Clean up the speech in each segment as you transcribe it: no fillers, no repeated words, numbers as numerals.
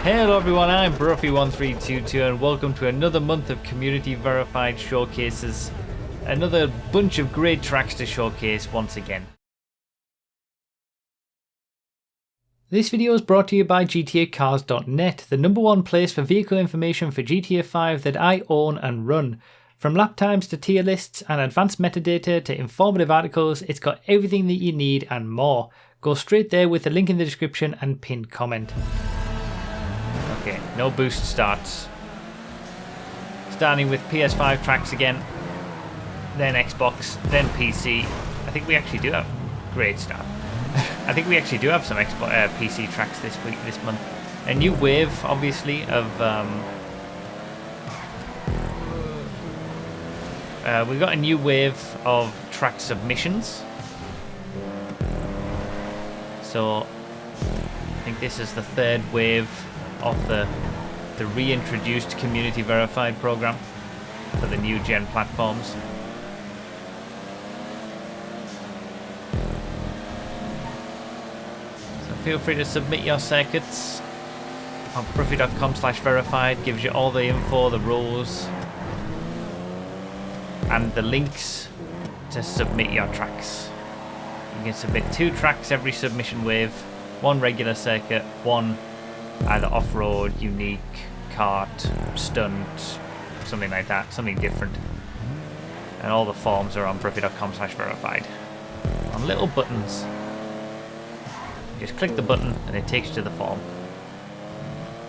Hello everyone, I'm Bruffy1322 and welcome to another month of community verified showcases. Another bunch of great tracks to showcase once again. This video is brought to you by GTAcars.net, the #1 place for vehicle information for GTA 5 that I own and run. From lap times to tier lists and advanced metadata to informative articles, it's got everything that you need and more. Go straight there with the link in the description and pinned comment. Okay, no boost starts. Starting with PS5 tracks again, then Xbox, then PC. I think we actually do have great start. I think we actually do have some PC tracks this month. A new wave, obviously, of we got a new wave of track submissions. So I think this is the third wave of the reintroduced community verified program for the new gen platforms. So feel free to submit your circuits on bruffy.com/verified. Gives you all the info, the rules, and the links to submit your tracks. You can submit 2 tracks every submission wave, 1 regular circuit, 1 either off-road, unique, kart, stunt, something like that, something different. And all the forms are on bruffy.com/verified. On little buttons. You just click the button and it takes you to the form.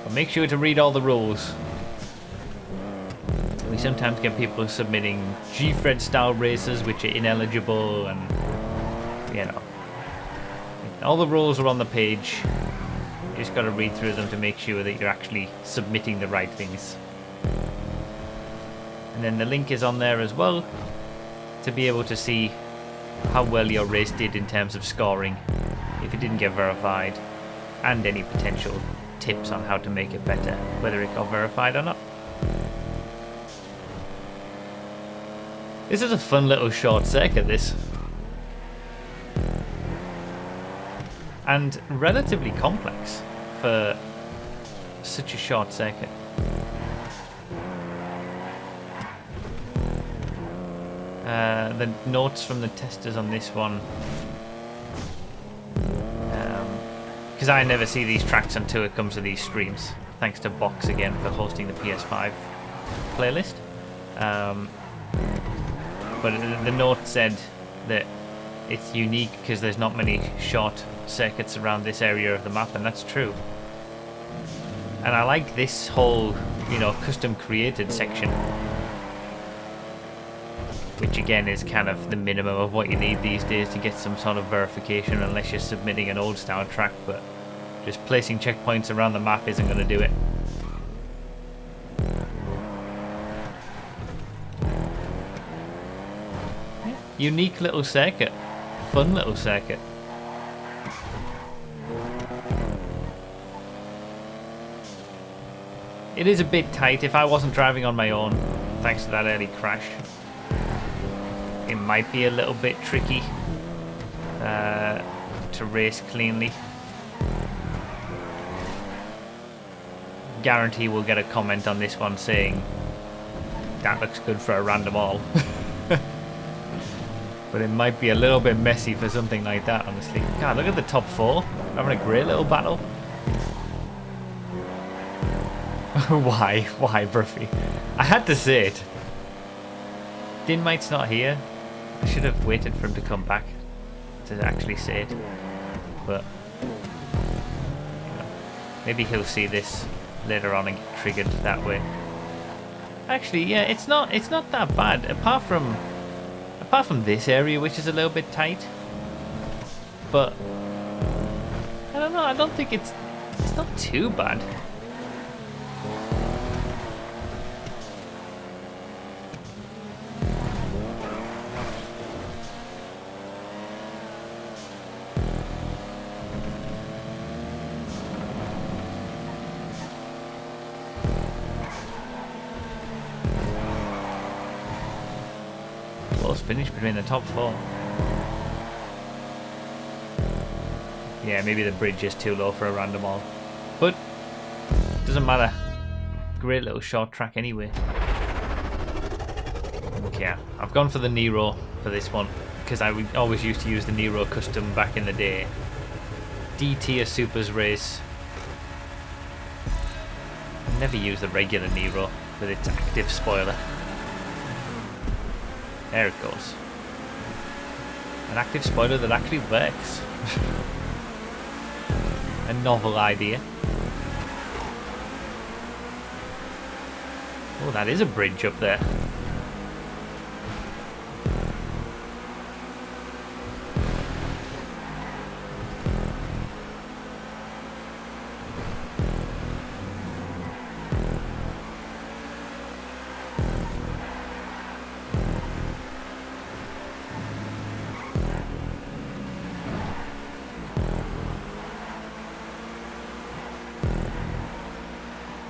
But make sure to read all the rules. We sometimes get people submitting G-Fred style races which are ineligible, and you know, all the rules are on the page. You just got to read through them to make sure that you're actually submitting the right things. And then the link is on there as well to be able to see how well your race did in terms of scoring, if it didn't get verified, and any potential tips on how to make it better, whether it got verified or not. This is a fun little short circuit, this. And relatively complex for such a short circuit. The notes from the testers on this one, because I never see these tracks until it comes to these streams. Thanks to Box again for hosting the PS5 playlist. But the note said that it's unique because there's not many short circuits around this area of the map, and that's true. And I like this whole, you know, custom created section, which again is kind of the minimum of what you need these days to get some sort of verification, unless you're submitting an old style track. But just placing checkpoints around the map isn't going to do it. Unique little circuit, fun little circuit. It is a bit tight. If I wasn't driving on my own, thanks to that early crash, it might be a little bit tricky to race cleanly. Guarantee we'll get a comment on this one saying that looks good for a random all. But it might be a little bit messy for something like that, honestly. God, look at the top 4. Having a great little battle. Why? Why, Bruffy? I had to say it. Dinmite's not here. I should have waited for him to come back to actually say it. But you know, maybe he'll see this later on and get triggered that way. Actually, yeah, it's not that bad. Apart from this area, which is a little bit tight. But I don't know, I don't think it's not too bad. Close finish between the top 4. Yeah, maybe the bridge is too low for a random all. But doesn't matter. Great little short track anyway. Okay, I've gone for the Nero for this one because I always used to use the Nero custom back in the day. D-tier supers race. I never use the regular Nero with its active spoiler. There it goes. An active spoiler that actually works. A novel idea. Oh, that is a bridge up there.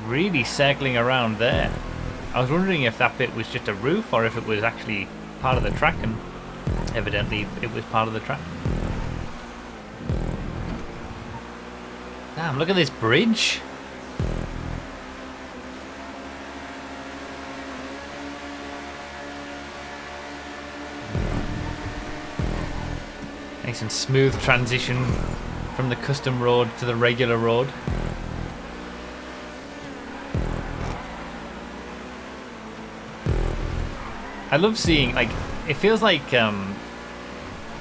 Really circling around there. I was wondering if that bit was just a roof or if it was actually part of the track, and evidently it was part of the track. Damn, look at this bridge. Nice and smooth transition from the custom road to the regular road. I love seeing, like, it feels like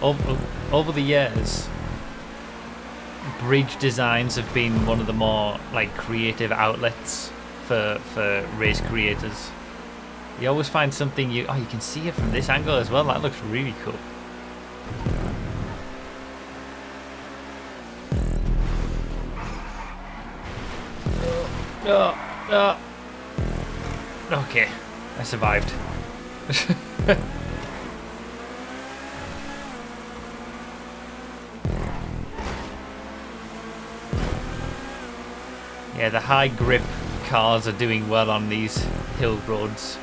over the years, bridge designs have been one of the more like creative outlets for race creators. You always find something you can see it from this angle as well. That looks really cool. Okay, I survived. Yeah, the high grip cars are doing well on these hill roads.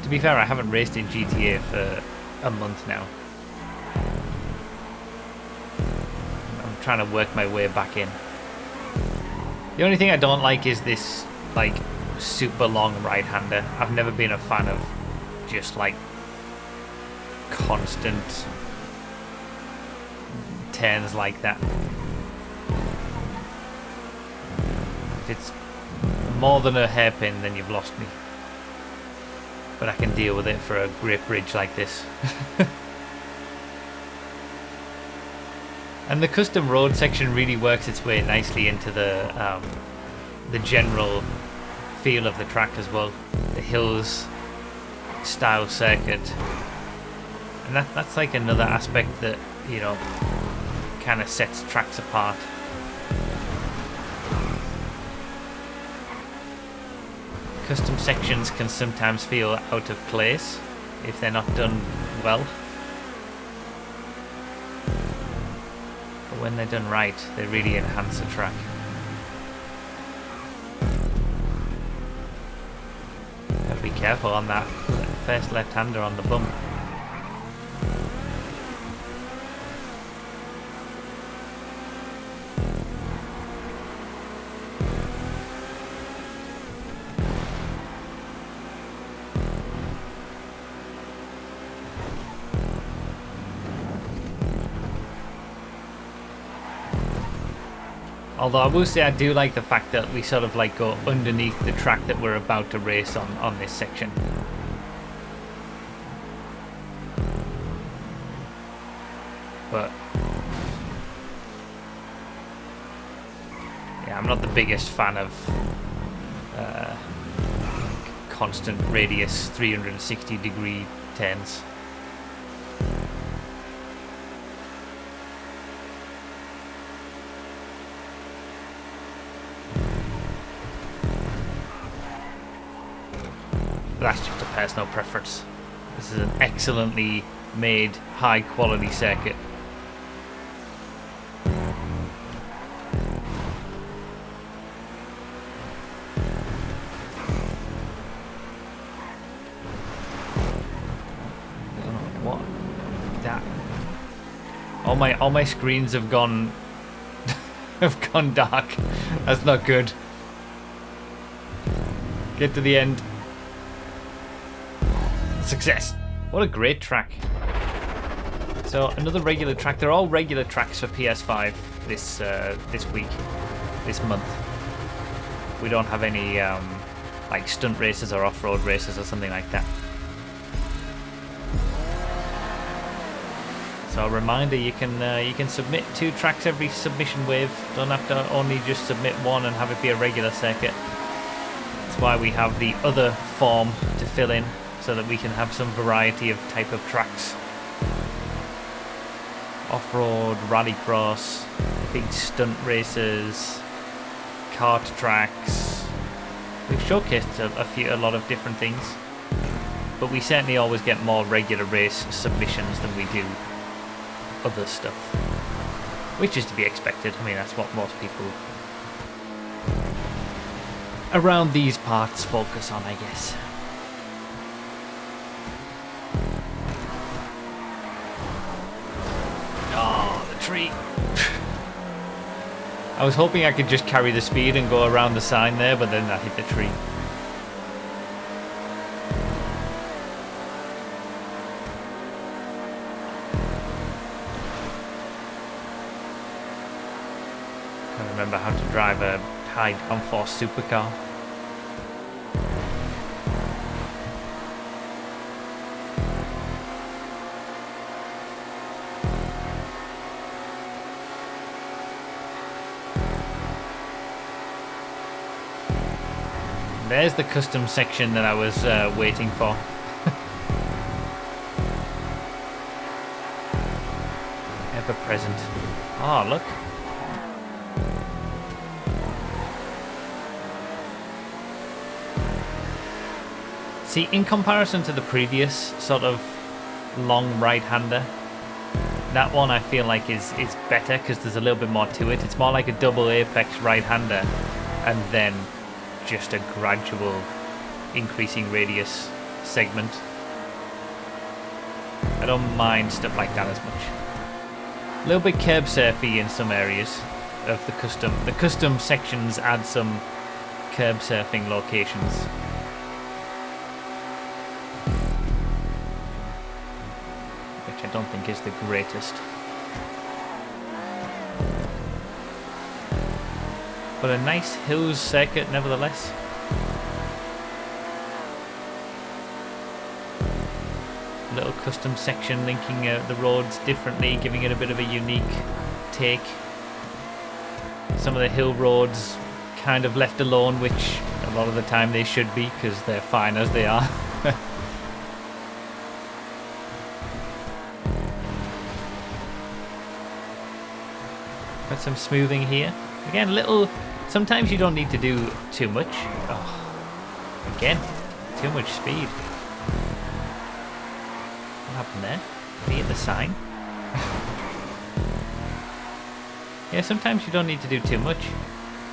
To be fair, I haven't raced in GTA for a month now. I'm trying to work my way back in. The only thing I don't like is this, like, super long right-hander. I've never been a fan of just like constant turns like that. If it's more than a hairpin, then you've lost me. But I can deal with it for a great bridge like this. And the custom road section really works its way nicely into the general feel of the track as well. The hills style circuit, and that's like another aspect that, you know, kind of sets tracks apart. Custom sections can sometimes feel out of place if they're not done well, but when they're done right, they really enhance the track. Be careful on that first left-hander on the bump. Although I will say I do like the fact that we sort of like go underneath the track that we're about to race on this section. But yeah, I'm not the biggest fan of constant radius 360-degree turns. But that's just a personal preference. This is an excellently made, high quality circuit. What? That? All my screens have gone have gone dark. That's not good. Get to the end. Success. What a great track. So another regular track. They're all regular tracks for PS5 this week, this month. We don't have any like stunt races or off-road races or something like that. So a reminder, you can submit 2 tracks every submission wave. Don't have to only just submit one and have it be a regular circuit. That's why we have the other form to fill in, so that we can have some variety of type of tracks. Off-road, rallycross, big stunt races, kart tracks. We've showcased a lot of different things, but we certainly always get more regular race submissions than we do other stuff, which is to be expected. I mean, that's what most people around these parts focus on, I guess. Oh, the tree. I was hoping I could just carry the speed and go around the sign there, but then I hit the tree. I remember how to drive a high downforce supercar. There's the custom section that I was waiting for. Ever present. Oh, look. See, in comparison to the previous sort of long right-hander, that one I feel like is better because there's a little bit more to it. It's more like a double apex right-hander and then just a gradual increasing radius segment. I don't mind stuff like that as much. A little bit curb surfy in some areas of the custom. The custom sections add some curb surfing locations. Which I don't think is the greatest. But a nice hills circuit nevertheless. A little custom section linking the roads differently, giving it a bit of a unique take. Some of the hill roads kind of left alone, which a lot of the time they should be because they're fine as they are. Got some smoothing here. Again, little... Sometimes you don't need to do too much. Oh, again, too much speed. What happened there? Did he hit the sign? Yeah, sometimes you don't need to do too much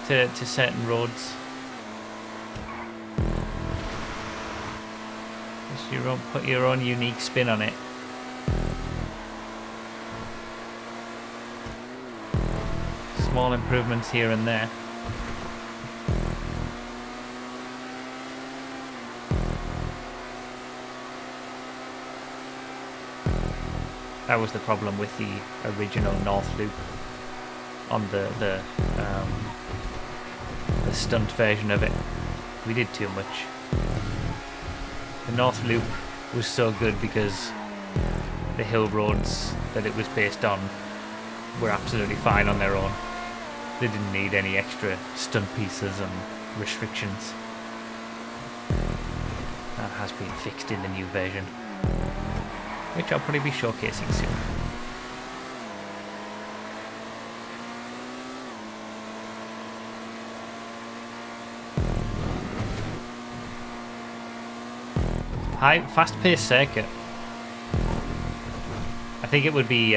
to certain roads. Just put your own unique spin on it. Small improvements here and there. That was the problem with the original North Loop on the stunt version of it. We did too much. The North Loop was so good because the hill roads that it was based on were absolutely fine on their own. They didn't need any extra stunt pieces and restrictions. That has been fixed in the new version, which I'll probably be showcasing soon. High, fast-paced circuit. I think it would be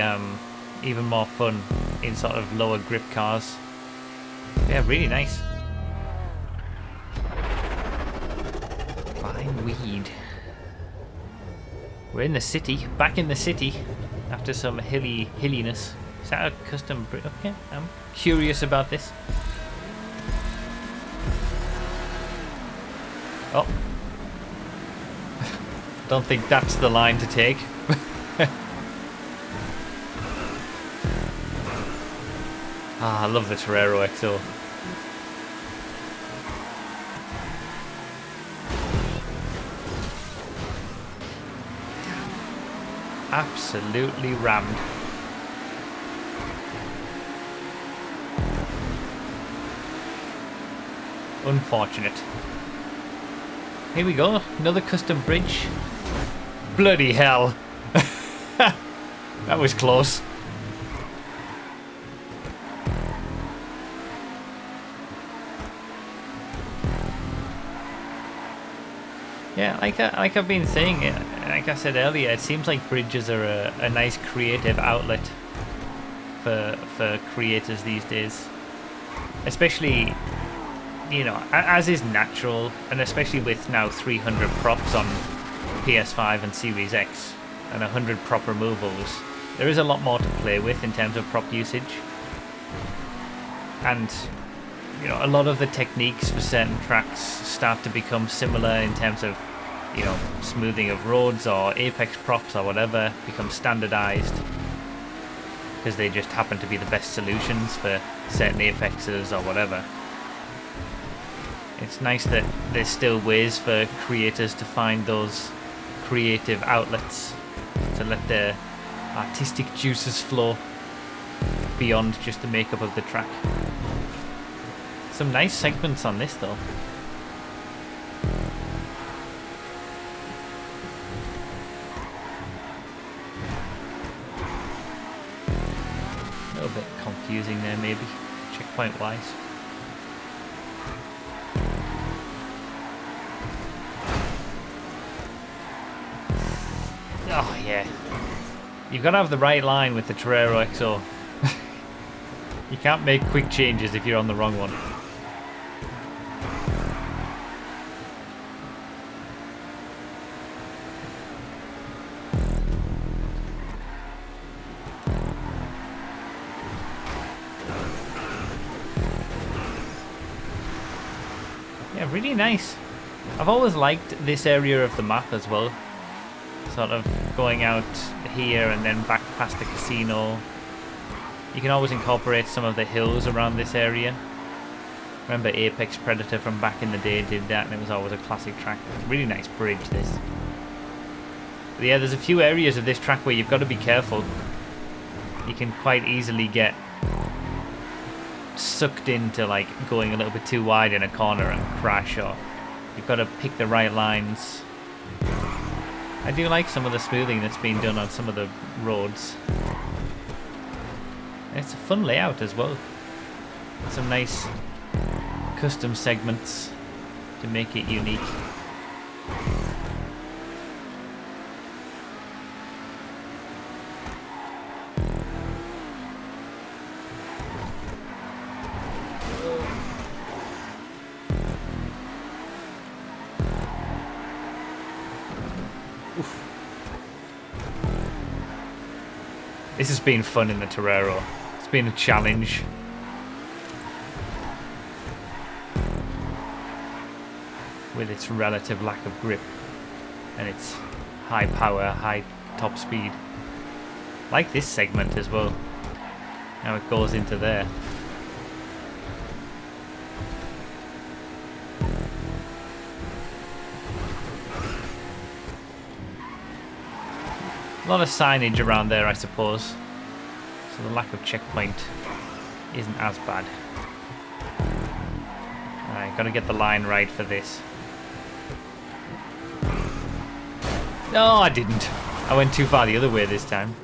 even more fun in sort of lower grip cars. Yeah, really nice. Vineweed. We're in the city, back in the city, after some hilliness. Is that a custom bridge? Okay, I'm curious about this. Oh. Don't think that's the line to take. Ah, I love the Torero XO. Absolutely rammed. Unfortunate. Here we go, another custom bridge. Bloody hell. That was close. Yeah, like I've been saying, like I said earlier, it seems like bridges are a nice creative outlet for creators these days. Especially, you know, as is natural, and especially with now 300 props on PS5 and Series X, and 100 prop removals, there is a lot more to play with in terms of prop usage. And you know, a lot of the techniques for certain tracks start to become similar in terms of, you know, smoothing of roads or apex props or whatever become standardized because they just happen to be the best solutions for certain apexes or whatever. It's nice that there's still ways for creators to find those creative outlets to let their artistic juices flow beyond just the makeup of the track. Some nice segments on this though. A little bit confusing there maybe, checkpoint wise. Oh yeah. You've got to have the right line with the Torero XO. You can't make quick changes if you're on the wrong one. Yeah, really nice. I've always liked this area of the map as well. Sort of going out here and then back past the casino. You can always incorporate some of the hills around this area. Remember Apex Predator from back in the day did that, and it was always a classic track. Really nice bridge this. But yeah, there's a few areas of this track where you've got to be careful. You can quite easily get sucked into like going a little bit too wide in a corner and crash, or you've got to pick the right lines. I do like some of the smoothing that's been done on some of the roads. And it's a fun layout as well. Some nice custom segments to make it unique. This has been fun in the Torero. It's been a challenge. With its relative lack of grip and its high power, high top speed. Like this segment as well. Now it goes into there. A lot of signage around there, I suppose, so the lack of checkpoint isn't as bad. Alright, gotta get the line right for this. No, I didn't. I went too far the other way this time.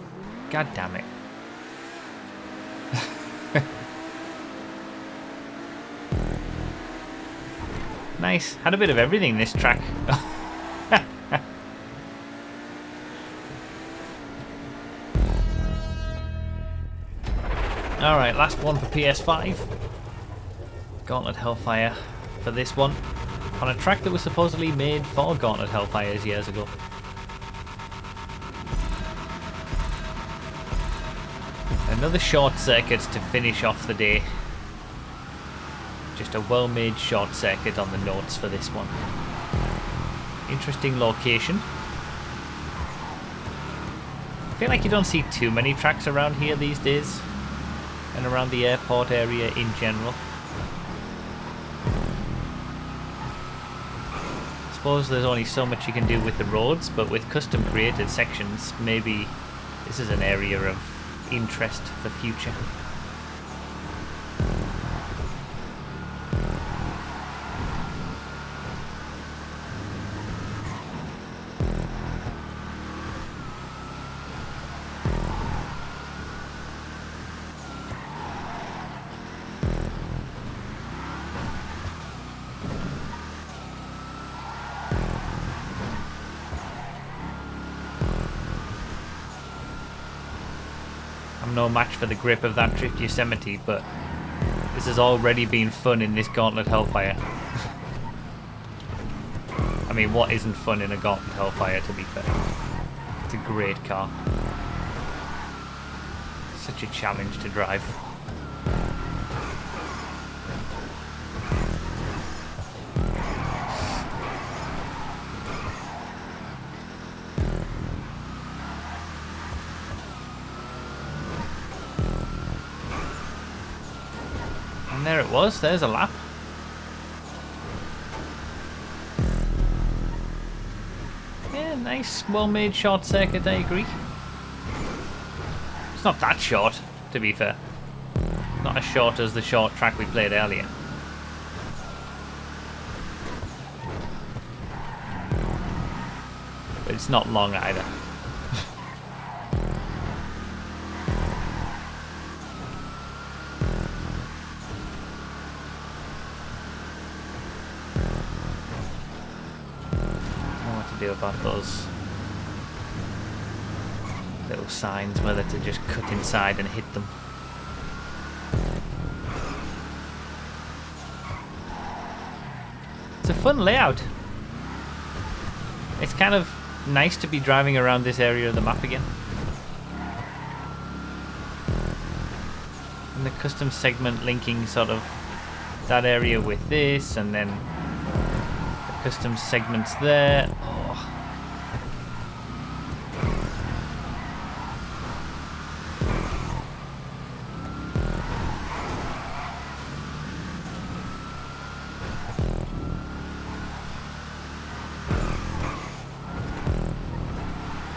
God damn it. Nice. Had a bit of everything this track. Alright, last one for PS5. Gauntlet Hellfire for this one. On a track that was supposedly made for Gauntlet Hellfires years ago. Another short circuit to finish off the day. Just a well-made short circuit on the notes for this one. Interesting location. I feel like you don't see too many tracks around here these days. And around the airport area in general. I suppose there's only so much you can do with the roads, but with custom created sections, maybe this is an area of interest for future. No match for the grip of that Drift Yosemite, but this has already been fun in this Gauntlet Hellfire. I mean, what isn't fun in a Gauntlet Hellfire, to be fair? It's a great car. Such a challenge to drive. There it was, there's a lap. Yeah, nice, well-made short circuit, I agree. It's not that short, to be fair. Not as short as the short track we played earlier. But it's not long either. About those little signs, whether to just cut inside and hit them. It's a fun layout. It's kind of nice to be driving around this area of the map again. And the custom segment linking sort of that area with this, and then the custom segments there.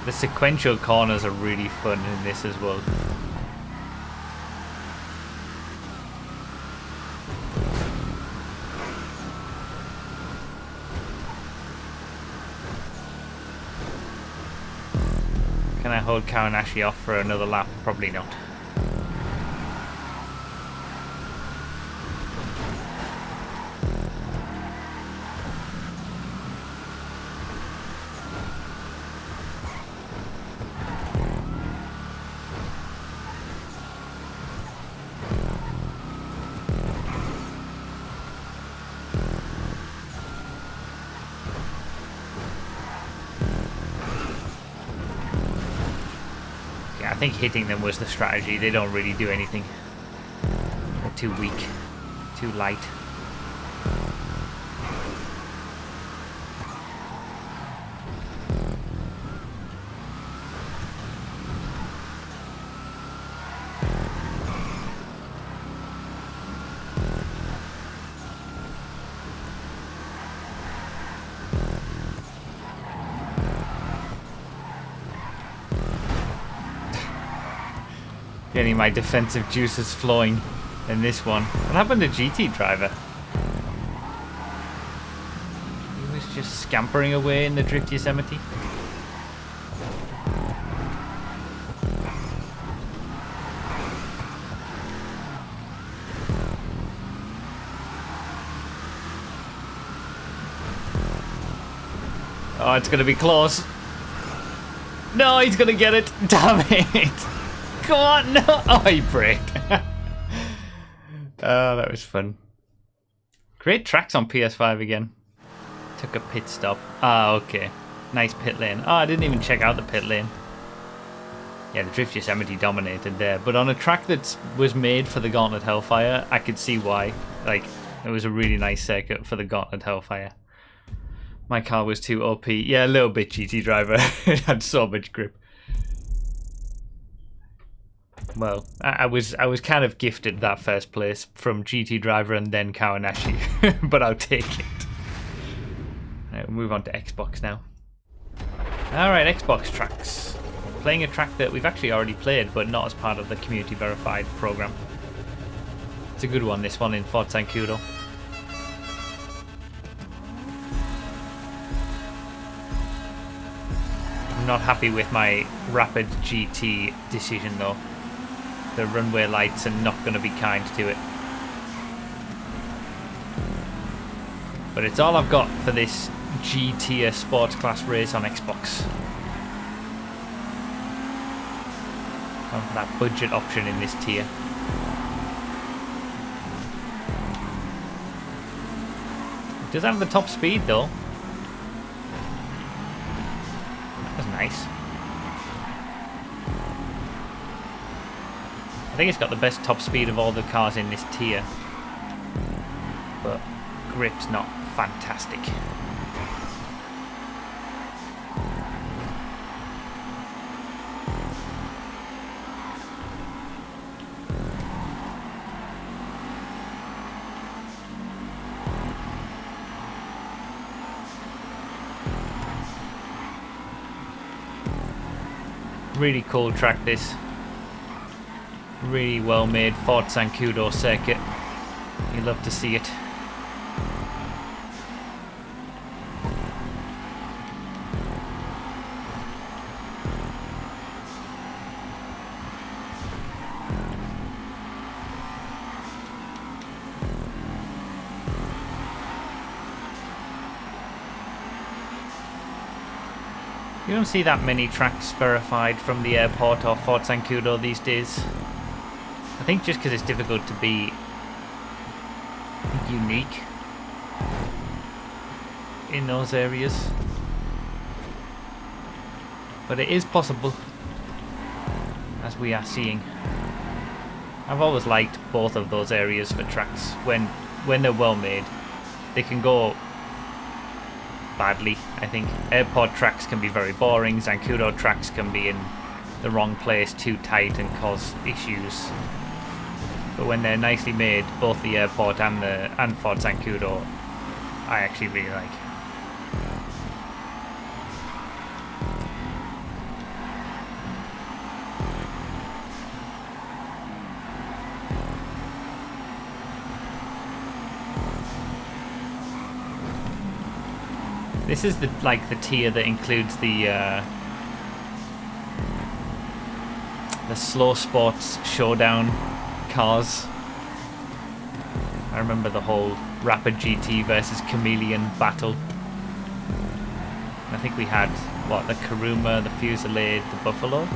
The sequential corners are really fun in this as well. Can I hold Kawanashi off for another lap? Probably not. I think hitting them was the strategy. They don't really do anything. They're too weak, too light. Getting my defensive juices flowing in this one. What happened to GT Driver? He was just scampering away in the Drift Yosemite. Oh, it's gonna be close. No, he's gonna get it. Damn it. Come on, no! Oh, he braked. Oh, that was fun. Great tracks on PS5 again. Took a pit stop. Ah, okay. Nice pit lane. Oh, I didn't even check out the pit lane. Yeah, the Drift Yosemite dominated there, but on a track that was made for the Gauntlet Hellfire, I could see why. Like, it was a really nice circuit for the Gauntlet Hellfire. My car was too OP. Yeah, a little bit, GT Driver. It had so much grip. Well, I was kind of gifted that first place from GT Driver and then Kawanashi, but I'll take it. Right, we'll move on to Xbox now. Alright, Xbox tracks. Playing a track that we've actually already played, but not as part of the Community Verified program. It's a good one, this one in Fort Zancudo. I'm not happy with my Rapid GT decision though. The runway lights are not going to be kind to it. But it's all I've got for this G-tier sports class race on Xbox. Going for that budget option in this tier. It does have the top speed though. That was nice. I think it's got the best top speed of all the cars in this tier. But grip's not fantastic. Really cool track this. Really well made Fort Zancudo circuit. You love to see it. You don't see that many tracks verified from the airport or Fort Zancudo these days. I think just because it's difficult to be unique in those areas. But it is possible, as we are seeing. I've always liked both of those areas for tracks. When they're well made, they can go badly, I think. Airport tracks can be very boring. Zancudo tracks can be in the wrong place, too tight, and cause issues. But when they're nicely made, both the airport and Fort Zancudo, I actually really like. This is the tier that includes the slow sports showdown cars. I remember the whole Rapid GT versus Chameleon battle. I think we had the Kuruma, the Fusillade, the Buffalo.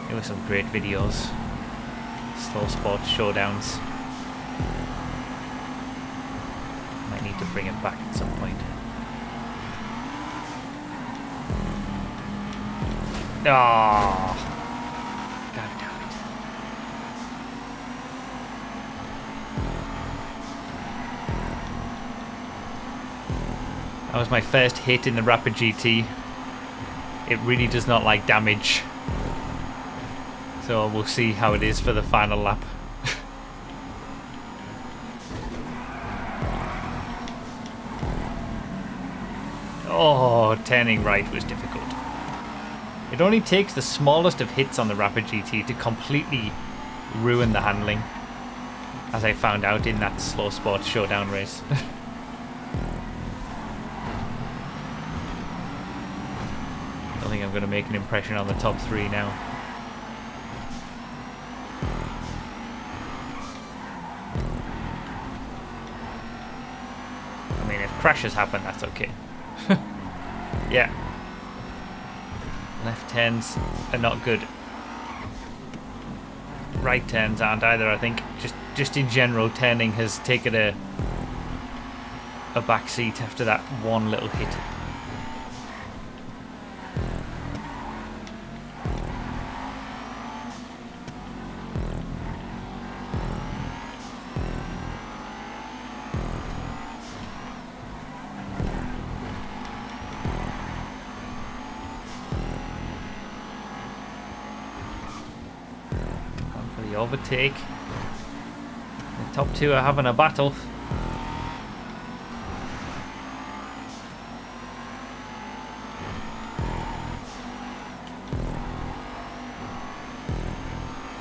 There were some great videos. Slow sports showdowns. Might need to bring it back at some point. Oh, God damn it. That was my first hit in the Rapid GT. It really does not like damage. So we'll see how it is for the final lap. Oh, turning right was difficult. It only takes the smallest of hits on the Rapid GT to completely ruin the handling, as I found out in that slow sports showdown race. I don't think I'm going to make an impression on the top three now. I mean, if crashes happen, that's okay. Yeah. Left turns are not good. Right turns aren't either, I think. Just in general, turning has taken a back seat after that one little hit. overtake. The top two are having a battle.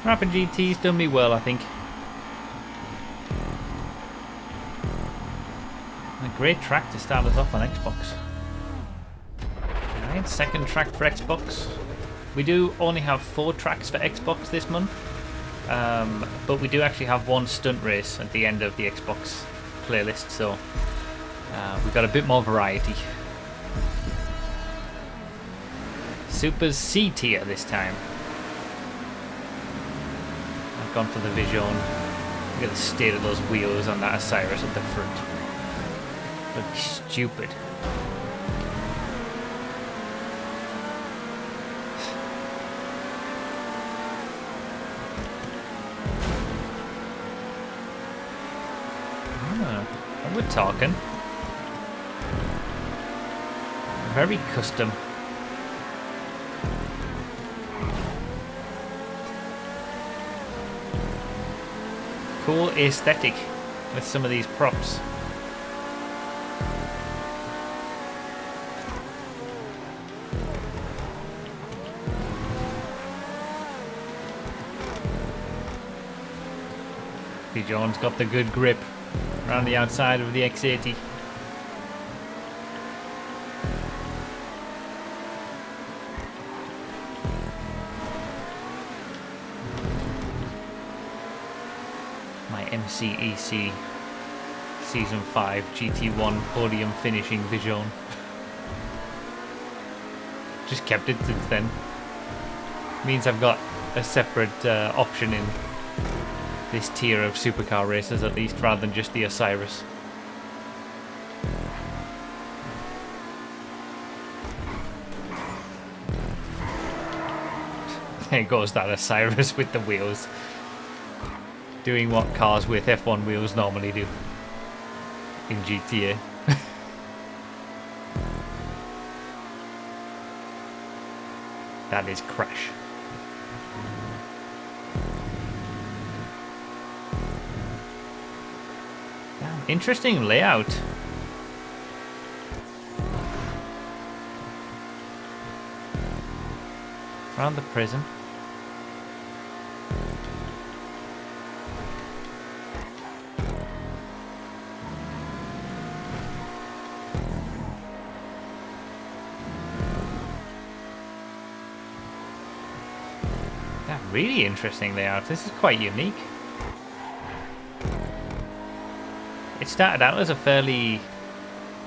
Rapid GT's done me well, I think. A great track to start us off on Xbox. Alright, second track for Xbox. We do only have 4 tracks for Xbox this month, but we do actually have one stunt race at the end of the Xbox playlist, so we've got a bit more variety. Super's C tier this time. I've gone for the Vision. Look at the state of those wheels on that Osiris at the front. Look stupid. We're talking. Very custom. Cool aesthetic with some of these props. John's got the good grip around the outside of the X80. My MCEC Season 5 GT1 podium finishing Vision. Just kept it since then. Means I've got a separate option in this tier of supercar racers, at least, rather than just the Osiris. There goes that Osiris with the wheels. Doing what cars with F1 wheels normally do in GTA. That is Crash. Interesting layout. Around the prison. Yeah, really interesting layout. This is quite unique. It started out as a fairly,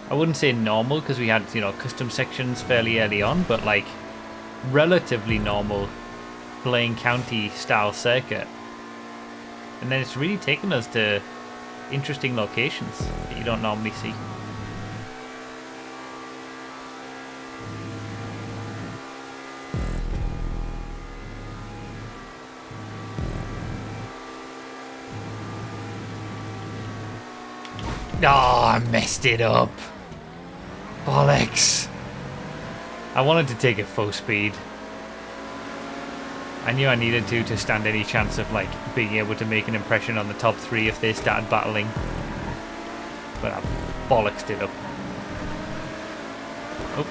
I wouldn't say normal, because we had, you know, custom sections fairly early on, but like relatively normal Blaine County style circuit. And then it's really taken us to interesting locations that you don't normally see. Oh, I messed it up. Bollocks. I wanted to take it full speed. I knew I needed to stand any chance of like being able to make an impression on the top 3 if they started battling. But I bollocksed it up. Oh.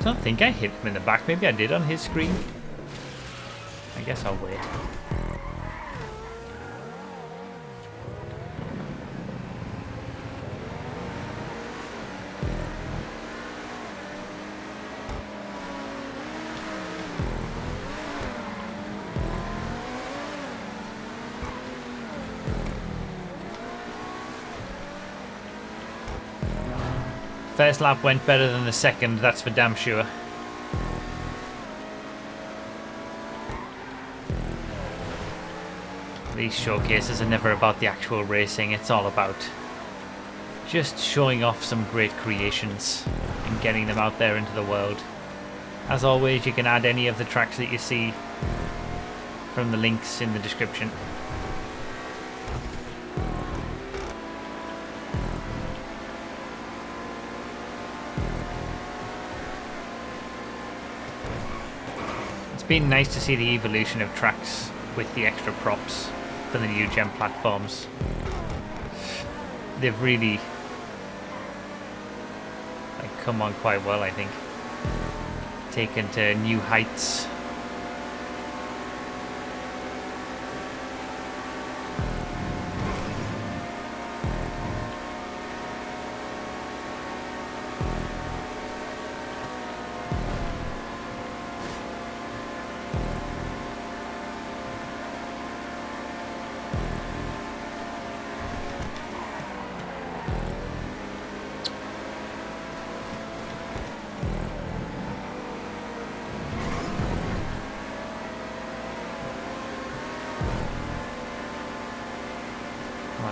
I don't think I hit him in the back. Maybe I did on his screen. I guess I'll wait. First lap went better than the second, that's for damn sure. These showcases are never about the actual racing, it's all about just showing off some great creations and getting them out there into the world. As always, you can add any of the tracks that you see from the links in the description. been nice to see the evolution of tracks with the extra props for the new gen platforms. They've really come on quite well, I think. Taken to new heights.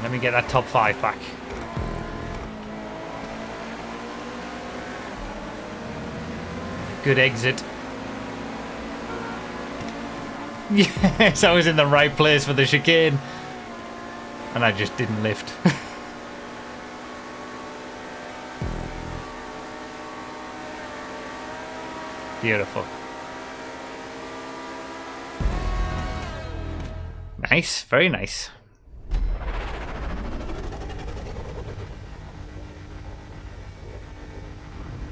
Let me get that top 5 back. Good exit. Yes, I was in the right place for the chicane. And I just didn't lift. Beautiful. Nice, very nice.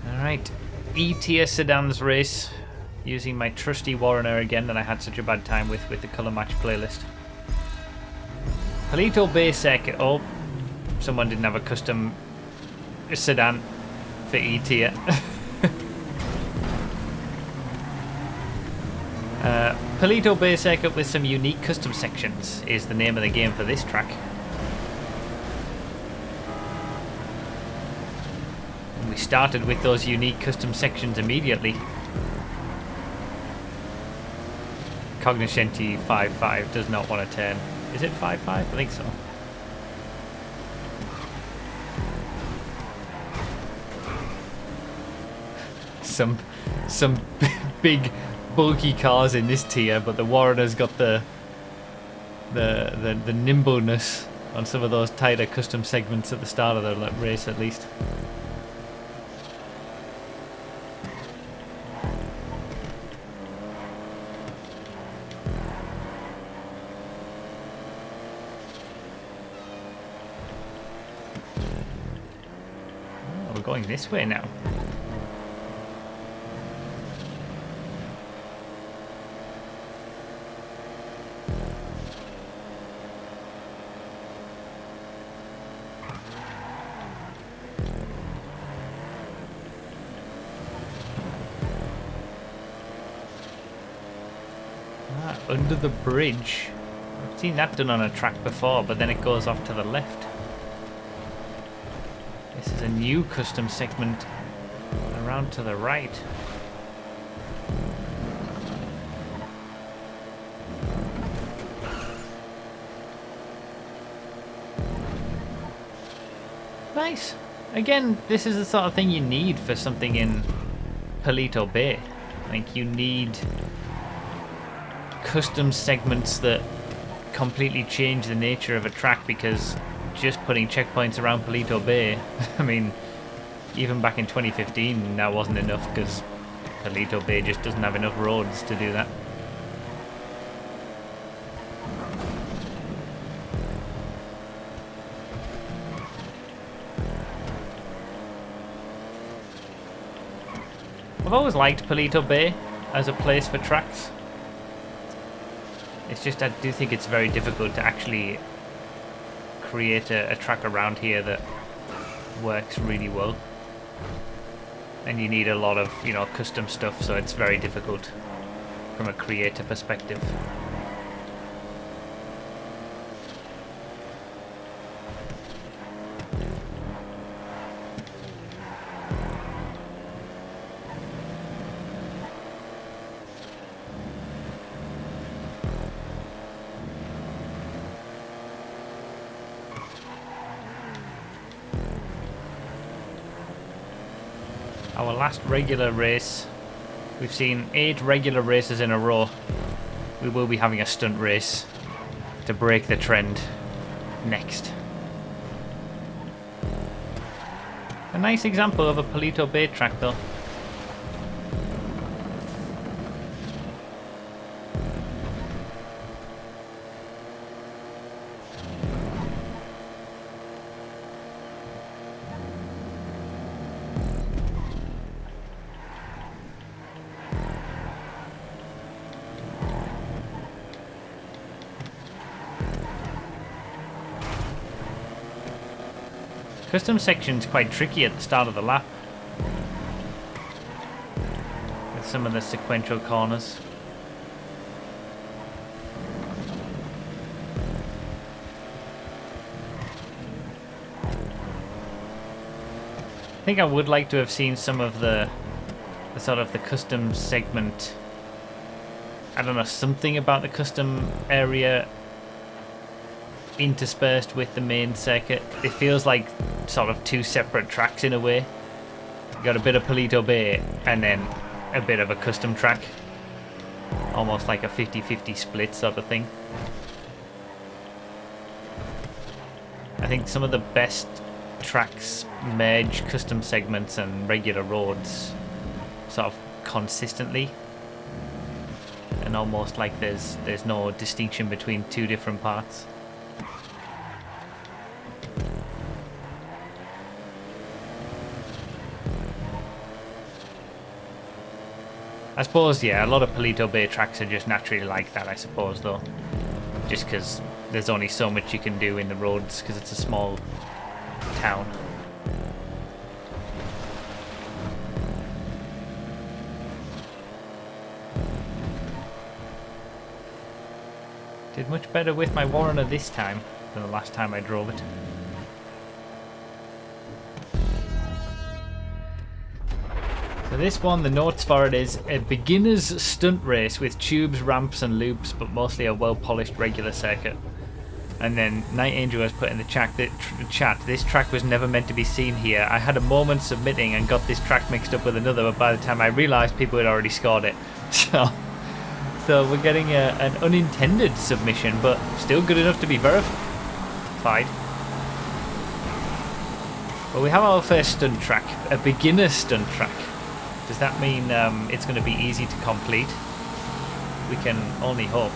Alright, E-tier sedans race, using my trusty Warrener again that I had such a bad time with the colour match playlist. Palito Bay Circuit. Oh, someone didn't have a custom sedan for E-tier. Palito Bay Circuit with some unique custom sections is the name of the game for this track. We started with those unique custom sections immediately. Cognoscenti 5.5 does not want to turn. Is it 5.5? I think so. Some big bulky cars in this tier, but the Warrener's got the nimbleness on some of those tighter custom segments at the start of the race at least. Going this way now. Under the bridge. I've seen that done on a track before, but then it goes off to the left. This is a new custom segment around to the right. Nice. Again, this is the sort of thing you need for something in Palito Bay. Like, you need custom segments that completely change the nature of a track, because just putting checkpoints around Palito Bay, I mean, even back in 2015 that wasn't enough, because Palito Bay just doesn't have enough roads to do that. I've always liked Palito Bay as a place for tracks. It's just I do think it's very difficult to actually create a track around here that works really well, and you need a lot of, you know, custom stuff, so it's very difficult from a creator perspective. Our last regular race. We've seen 8 regular races in a row. We will be having a stunt race to break the trend next. A nice example of a Palito Bay track though. Custom section's quite tricky at the start of the lap. With some of the sequential corners. I think I would like to have seen some of the sort of the custom segment. I don't know, something about the custom area interspersed with the main circuit. It feels like sort of two separate tracks in a way. You got a bit of Palito Bay and then a bit of a custom track. Almost like a 50-50 split sort of thing. I think some of the best tracks merge custom segments and regular roads sort of consistently, and almost like there's no distinction between two different parts. I suppose, yeah, a lot of Palito Bay tracks are just naturally like that, I suppose, though. Just because there's only so much you can do in the roads because it's a small town. Did much better with my Warrener this time than the last time I drove it. So this one, the notes for it is a beginner's stunt race with tubes, ramps and loops, but mostly a well-polished regular circuit. And then Night Angel has put in the chat, this track was never meant to be seen here. I had a moment submitting and got this track mixed up with another, but by the time I realised people had already scored it. So we're getting an unintended submission, but still good enough to be verified. Well, we have our first stunt track, a beginner stunt track. Does that mean it's going to be easy to complete? We can only hope.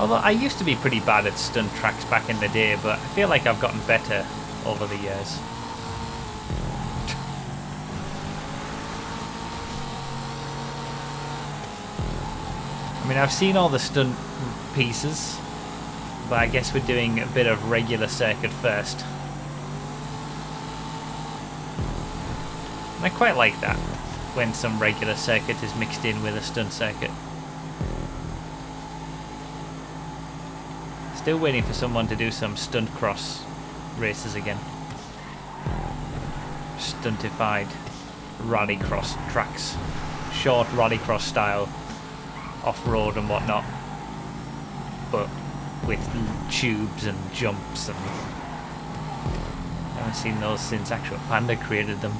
Although I used to be pretty bad at stunt tracks back in the day, but I feel like I've gotten better over the years. I mean, I've seen all the stunt pieces, but I guess we're doing a bit of regular circuit first. And I quite like that, when some regular circuit is mixed in with a stunt circuit. Still waiting for someone to do some stunt cross races again. Stuntified rallycross tracks. Short rallycross style, off-road and whatnot. But with tubes and jumps and... I haven't seen those since Actual Panda created them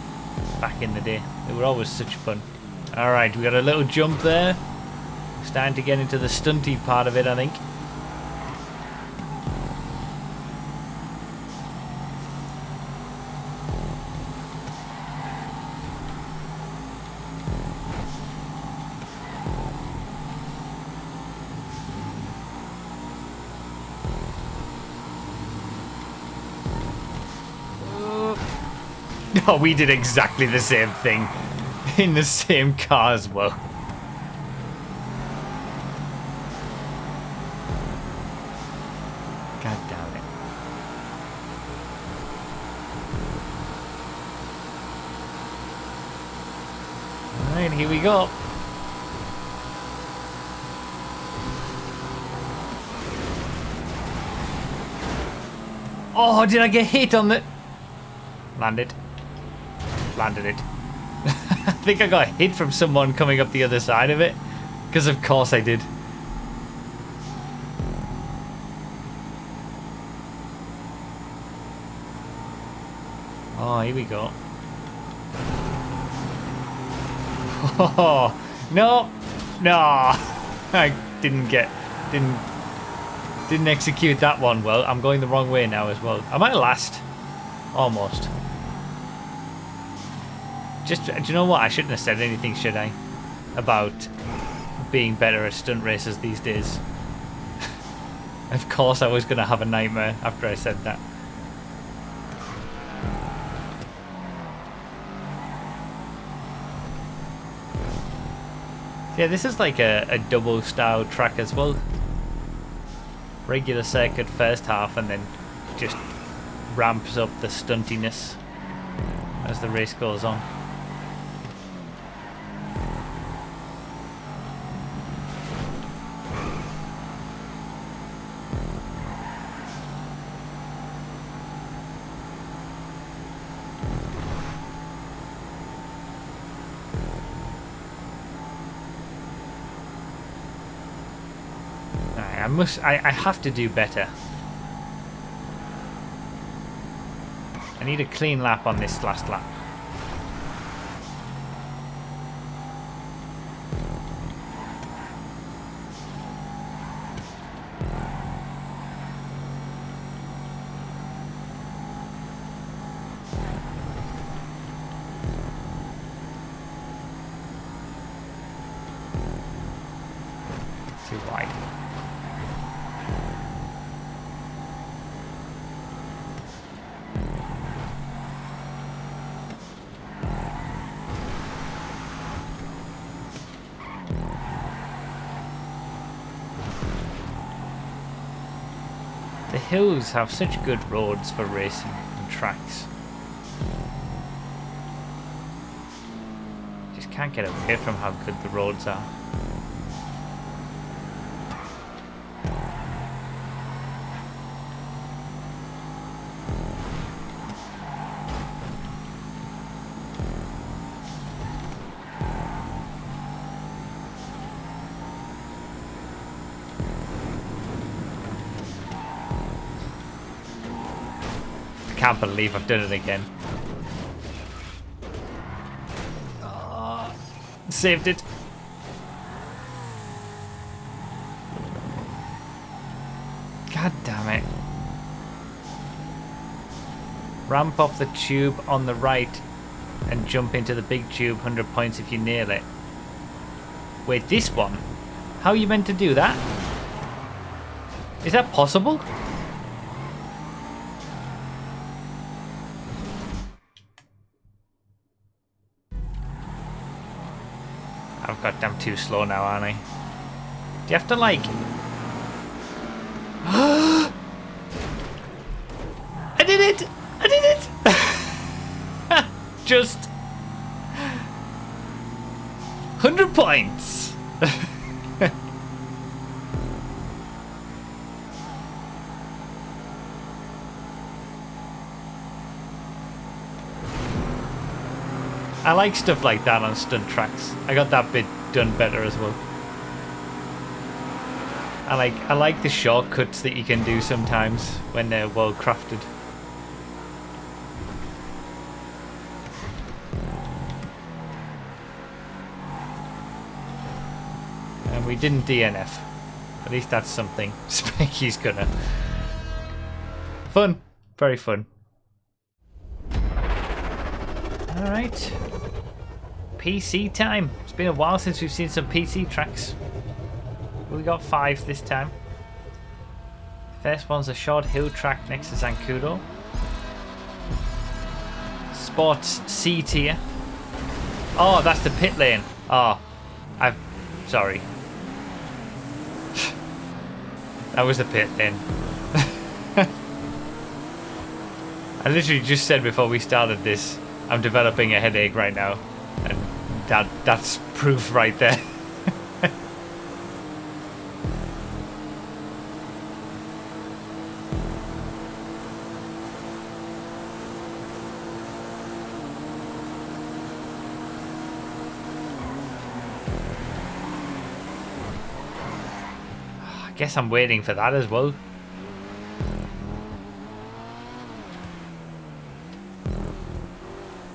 back in the day. They were always such fun. Alright, we got a little jump there. Starting to get into the stunty part of it, I think. Oh, we did exactly the same thing in the same car as well. God damn it. Alright, here we go. Oh, did I get hit on the... Landed it. I think I got hit from someone coming up the other side of it, because of course I did. Oh, here we go. Oh, no, I didn't execute that one well. I'm going the wrong way now as well. Am I last? Almost. Just, do you know what? I shouldn't have said anything, should I? About being better at stunt races these days. Of course I was going to have a nightmare after I said that. Yeah, this is like a double style track as well. Regular circuit first half and then just ramps up the stuntiness as the race goes on. I have to do better. I need a clean lap on this last lap. Too wide. The hills have such good roads for racing and tracks. Just can't get away from how good the roads are. I can't believe I've done it again. Oh, saved it. God damn it. Ramp off the tube on the right and jump into the big tube, 100 points if you nail it. Wait, this one? How are you meant to do that? Is that possible? I've got damn too slow now, aren't I? Do you have to like... I did it! I did it! Just... 100 points! I like stuff like that on stunt tracks. I got that bit done better as well. I like the shortcuts that you can do sometimes when they're well crafted. And we didn't DNF. At least that's something. Spanky's gonna. Fun. Very fun. Alright. PC time. It's been a while since we've seen some PC tracks. We got 5 this time. First one's a short hill track next to Zancudo. Sports C tier. Oh, that's the pit lane. Oh, sorry. That was the pit lane. I literally just said before we started this, I'm developing a headache right now, and that's proof right there. I guess I'm waiting for that as well.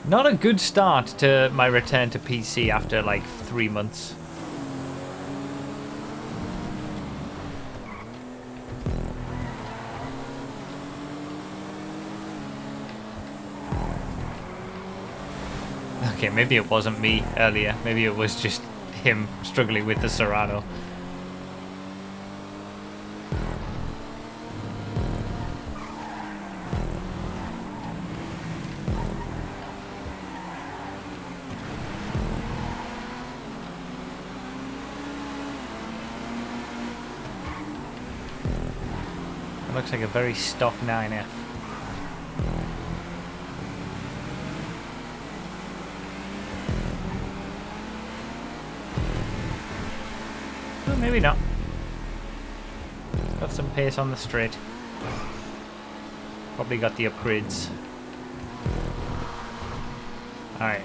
Not a good start to my return to PC after like 3 months. Okay, maybe it wasn't me earlier. Maybe it was just him struggling with the Serrano. Looks like a very stock 9F. Well, maybe not. Got some pace on the straight. Probably got the upgrades. Alright.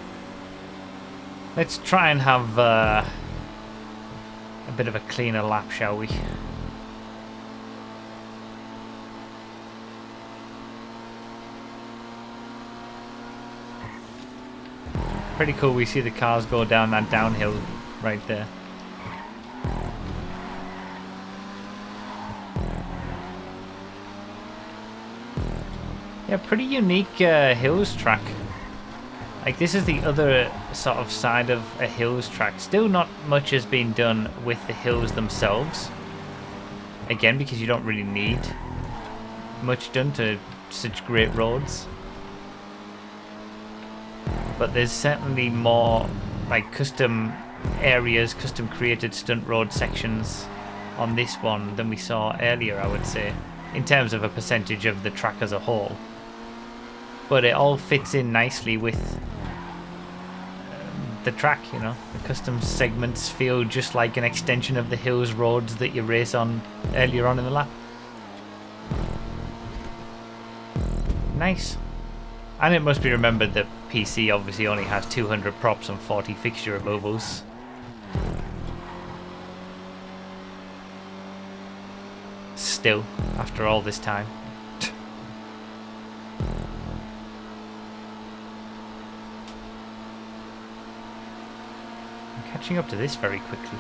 Let's try and have a bit of a cleaner lap, shall we? Pretty cool, we see the cars go down that downhill right there. Yeah, pretty unique hills track. Like, this is the other sort of side of a hills track. Still not much has been done with the hills themselves. Again, because you don't really need much done to such great roads. But there's certainly more like custom areas, custom created stunt road sections on this one than we saw earlier, I would say, in terms of a percentage of the track as a whole. But it all fits in nicely with the track, you know. The custom segments feel just like an extension of the hills roads that you race on earlier on in the lap. Nice. And it must be remembered that PC obviously only has 200 props and 40 fixture removals. Still, after all this time. I'm catching up to this very quickly.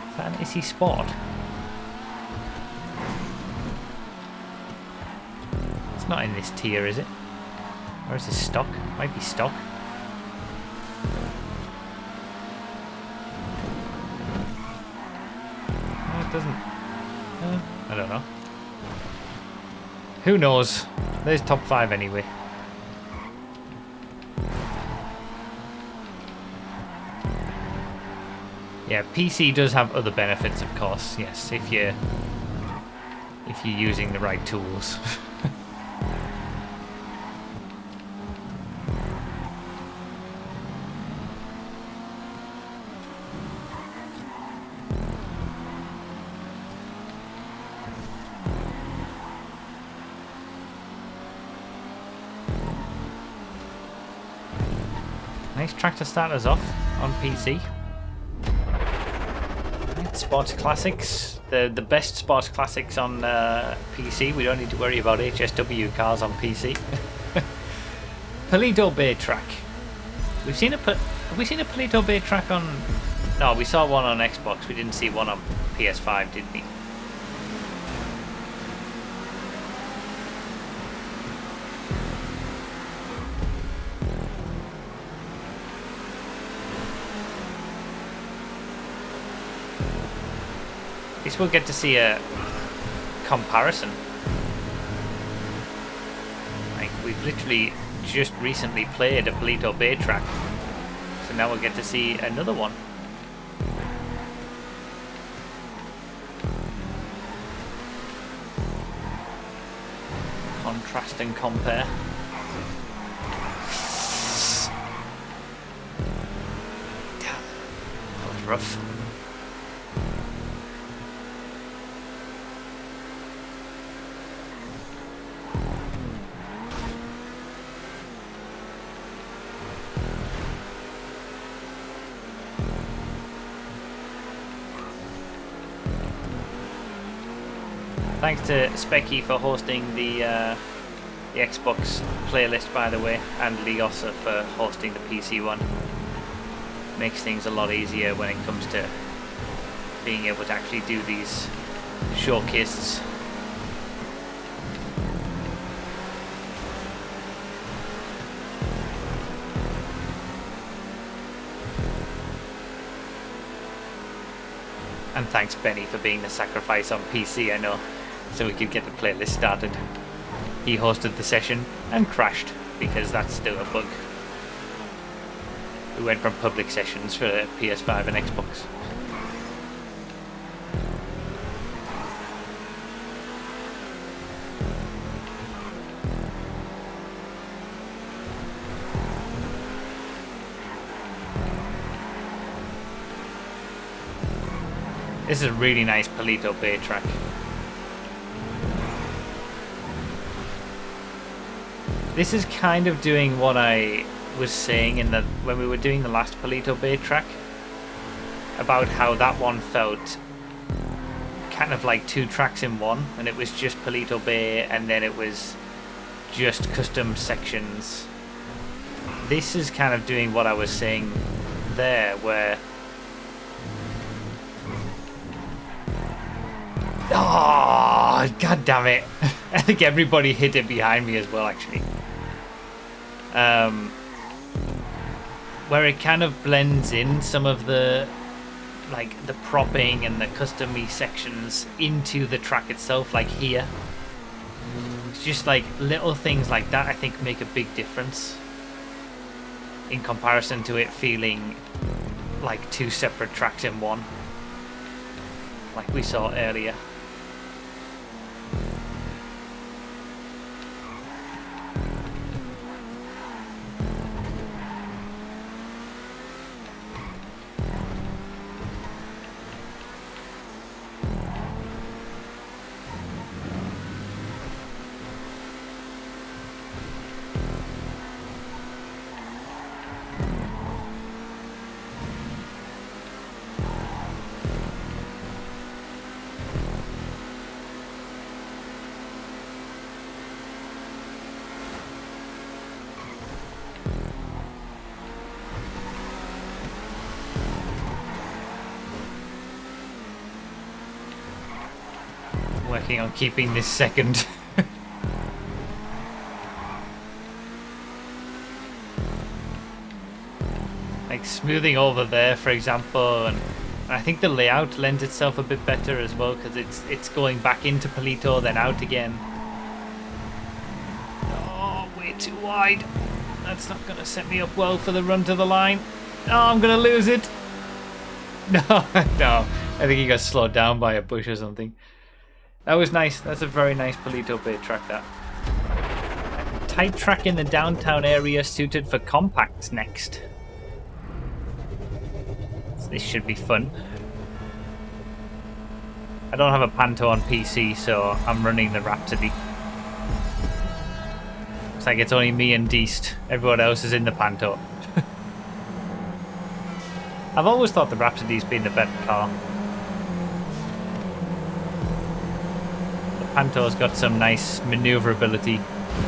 Is that an Issy Sport? It's not in this tier, is it? Or is this stock? Might be stock. No, it doesn't. I don't know. Who knows? There's top 5 anyway. Yeah, PC does have other benefits, of course. Yes, if you're using the right tools. Nice track to start us off on PC. Sports Classics, the best Sports Classics on PC. We don't need to worry about HSW cars on PC. Palito Bay track. Have we seen a Palito Bay track on? No, we saw one on Xbox. We didn't see one on PS5, did we? At least we'll get to see a comparison. Like, we've literally just recently played a Palito Bay track, so now we'll get to see another one. Contrast and compare. Damn, that was rough. Thanks to Specky for hosting the Xbox playlist, by the way, and Leosa for hosting the PC one. Makes things a lot easier when it comes to being able to actually do these showcases. And thanks, Benny, for being the sacrifice on PC, I know, so we could get the playlist started. He hosted the session and crashed, because that's still a bug. We went from public sessions for PS5 and Xbox. This is a really nice Palito Bay track. This is kind of doing what I was saying in when we were doing the last Palito Bay track about how that one felt kind of like two tracks in one, and it was just Palito Bay and then it was just custom sections. This is kind of doing what I was saying there, where oh, god damn it. I think everybody hit it behind me as well, actually. Where it kind of blends in some of the like the propping and the custom-y sections into the track itself, like here. It's just like little things like that I think make a big difference in comparison to it feeling like two separate tracks in one, like we saw earlier. Working on keeping this second. Like smoothing over there, for example, and I think the layout lends itself a bit better as well because it's going back into Palito then out again. Oh, way too wide. That's not going to set me up well for the run to the line. Oh, I'm going to lose it. No, no. I think he got slowed down by a bush or something. That was nice. That's a very nice Palito Bay track, that. Tight track in the downtown area suited for compacts next. So this should be fun. I don't have a Panto on PC, so I'm running the Rhapsody. Looks like it's only me and Deist. Everyone else is in the Panto. I've always thought the Rhapsody's been the better car. Panto's got some nice maneuverability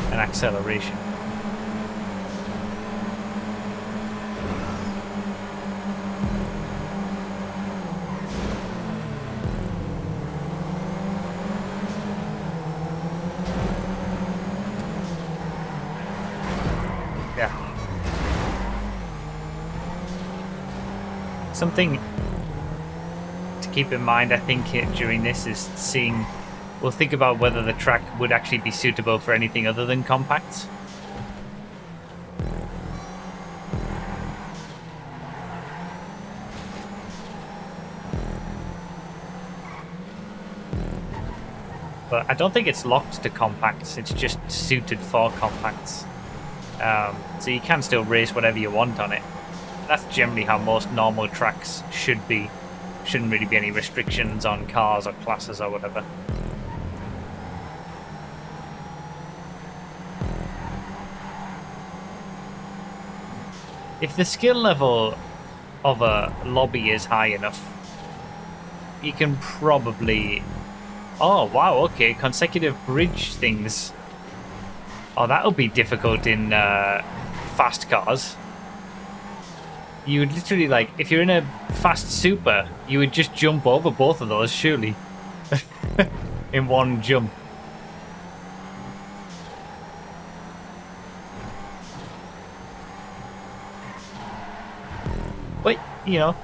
and acceleration. Yeah. Something to keep in mind, I think, during this is seeing. We'll think about whether the track would actually be suitable for anything other than compacts. But I don't think it's locked to compacts, it's just suited for compacts. So you can still race whatever you want on it. That's generally how most normal tracks should be. Shouldn't really be any restrictions on cars or classes or whatever. If the skill level of a lobby is high enough, you can probably... Oh, wow, okay, consecutive bridge things. Oh, that'll be difficult in fast cars. You would literally, like, if you're in a fast super, you would just jump over both of those, surely. In one jump. But, you know,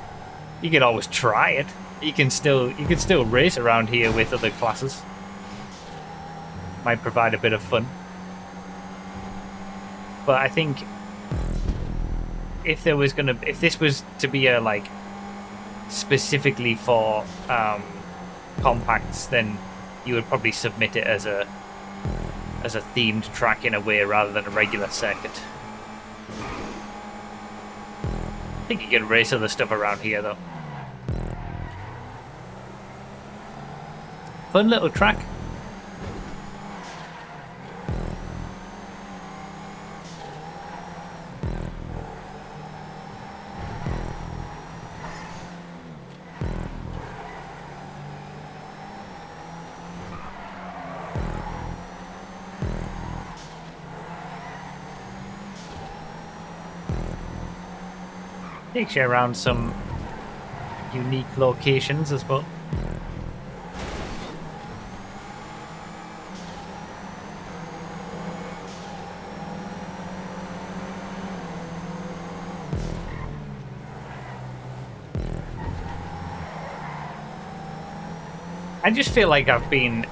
you could always try it. You can still race around here with other classes. Might provide a bit of fun. But I think if this was to be a like specifically for compacts, then you would probably submit it as a as a themed track in a way rather than a regular circuit. I think you can race other stuff around here though. Fun little track. Takes you around some unique locations as well. I just feel like I've been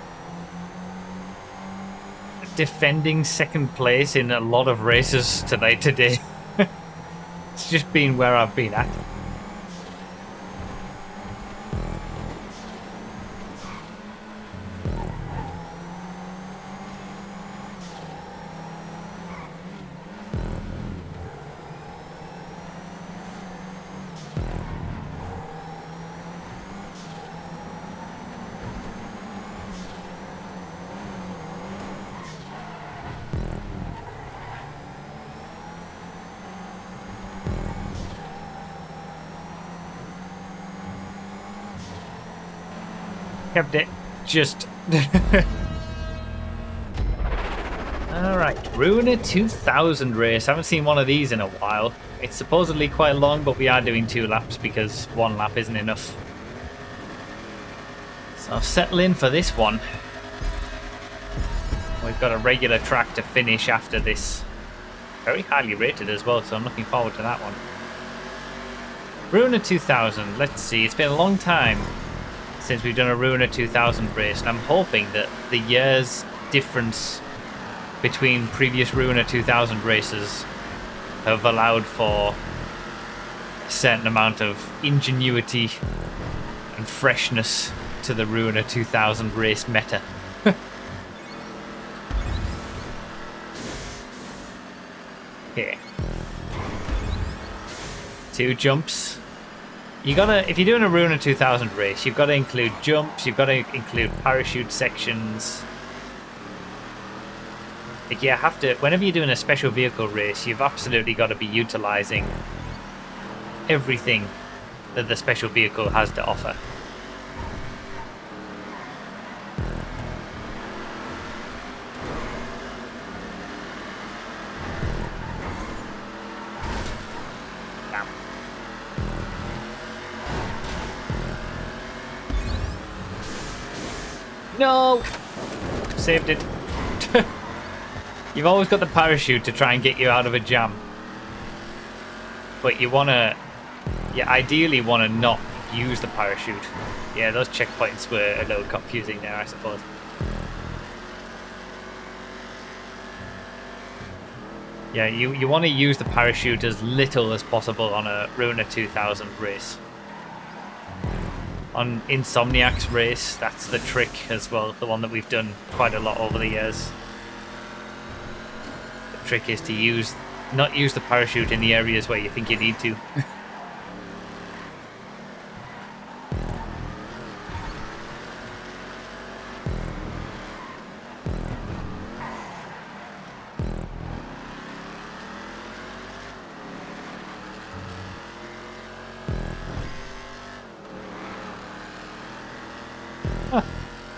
defending second place in a lot of races today. It's just been where I've been at. Kept it just... Alright, Ruiner 2000 race. Haven't seen one of these in a while. It's supposedly quite long, but we are doing 2 laps because 1 lap isn't enough. So I'll settle in for this one. We've got a regular track to finish after this. Very highly rated as well, so I'm looking forward to that one. Ruiner 2000, let's see, it's been a long time since we've done a Ruiner 2000 race, and I'm hoping that the year's difference between previous Ruiner 2000 races have allowed for a certain amount of ingenuity and freshness to the Ruiner 2000 race meta. Okay. 2 jumps. You gotta, if you're doing a Ruiner 2000 race, you've got to include jumps, you've got to include parachute sections. Like you have to, whenever you're doing a special vehicle race, you've absolutely got to be utilizing everything that the special vehicle has to offer. No! Saved it. You've always got the parachute to try and get you out of a jam. But you ideally want to not use the parachute. Yeah, those checkpoints were a little confusing there, I suppose. Yeah, you want to use the parachute as little as possible on a Ruiner 2000 race. On Insomniac's race, that's the trick as well, the one that we've done quite a lot over the years. The trick is to not use the parachute in the areas where you think you need to.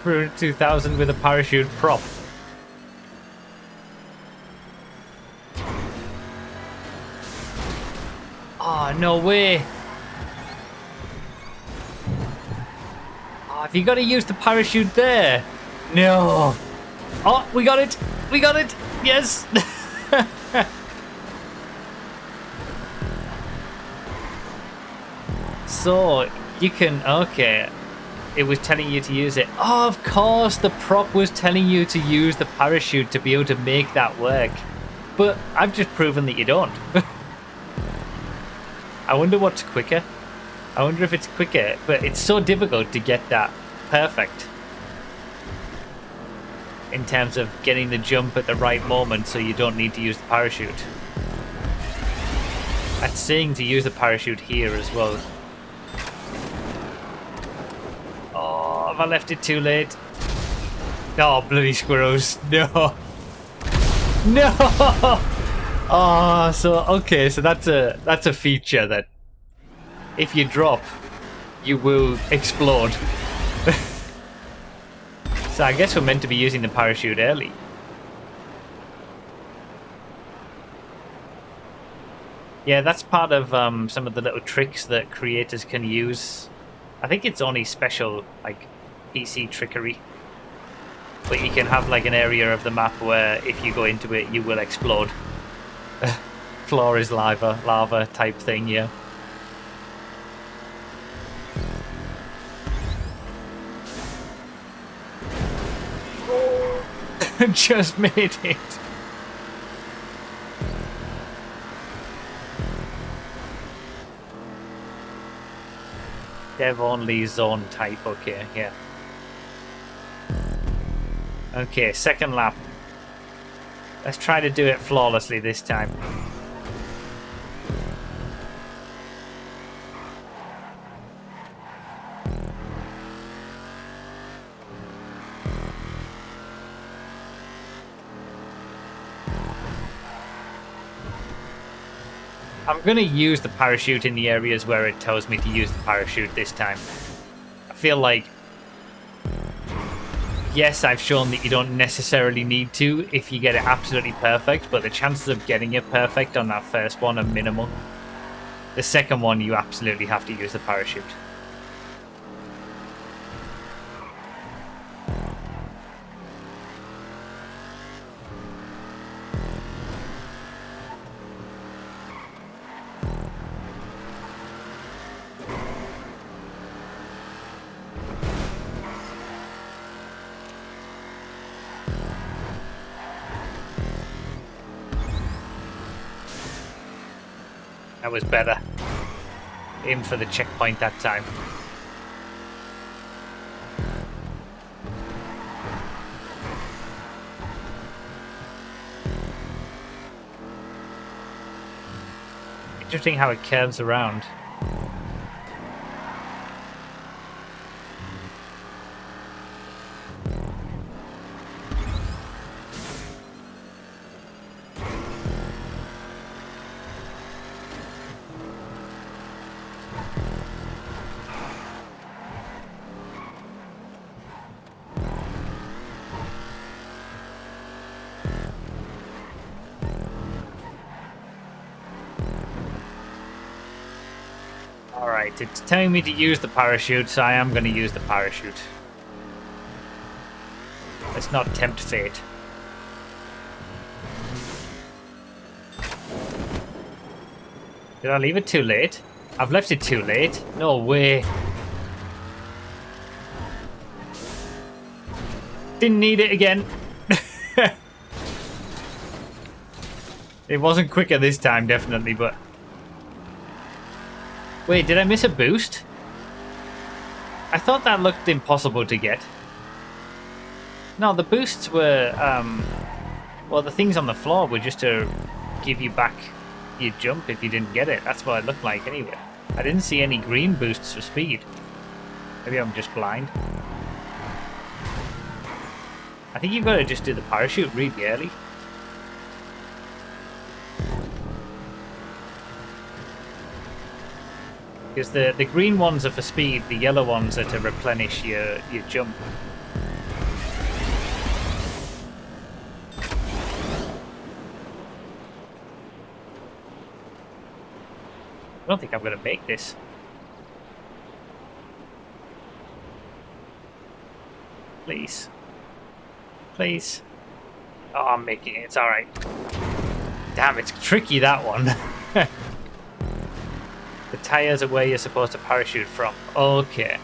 Ruiner 2000 with a parachute prop. Oh, no way. Oh, have you got to use the parachute there? No. Oh, we got it. We got it. Yes. So, you can... Okay. It was telling you to use it. Oh, of course, the prop was telling you to use the parachute to be able to make that work. But I've just proven that you don't. I wonder what's quicker. I wonder if it's quicker, but it's so difficult to get that perfect. in terms of getting the jump at the right moment so you don't need to use the parachute. That's saying to use the parachute here as well. Oh, have I left it too late? Oh, bloody squirrels. No. No! Oh, so, okay, so that's a feature that if you drop, you will explode. So I guess we're meant to be using the parachute early. Yeah, that's part of some of the little tricks that creators can use. I think it's only special, like, PC trickery. But you can have, like, an area of the map where if you go into it, you will explode. Floor is lava type thing, yeah. Just made it. Dev only zone type, okay, yeah. Okay, second lap. Let's try to do it flawlessly this time. I'm going to use the parachute in the areas where it tells me to use the parachute this time. I feel like, yes, I've shown that you don't necessarily need to if you get it absolutely perfect, but the chances of getting it perfect on that first one are minimal. The second one, you absolutely have to use the parachute. That was better. Aim for the checkpoint that time. Interesting how it curves around. Alright, it's telling me to use the parachute, so I am going to use the parachute. Let's not tempt fate. Did I leave it too late? I've left it too late? No way. Didn't need it again. It wasn't quicker this time, definitely, but... Wait, did I miss a boost? I thought that looked impossible to get. No, the boosts were, well, the things on the floor were just to give you back your jump if you didn't get it. That's what it looked like anyway. I didn't see any green boosts for speed. Maybe I'm just blind. I think you've got to just do the parachute really early. Because the green ones are for speed, the yellow ones are to replenish your jump. I don't think I'm going to make this. Please. Please. Oh, I'm making it. It's alright. Damn, it's tricky, that one. The tires are where you're supposed to parachute from. Okay.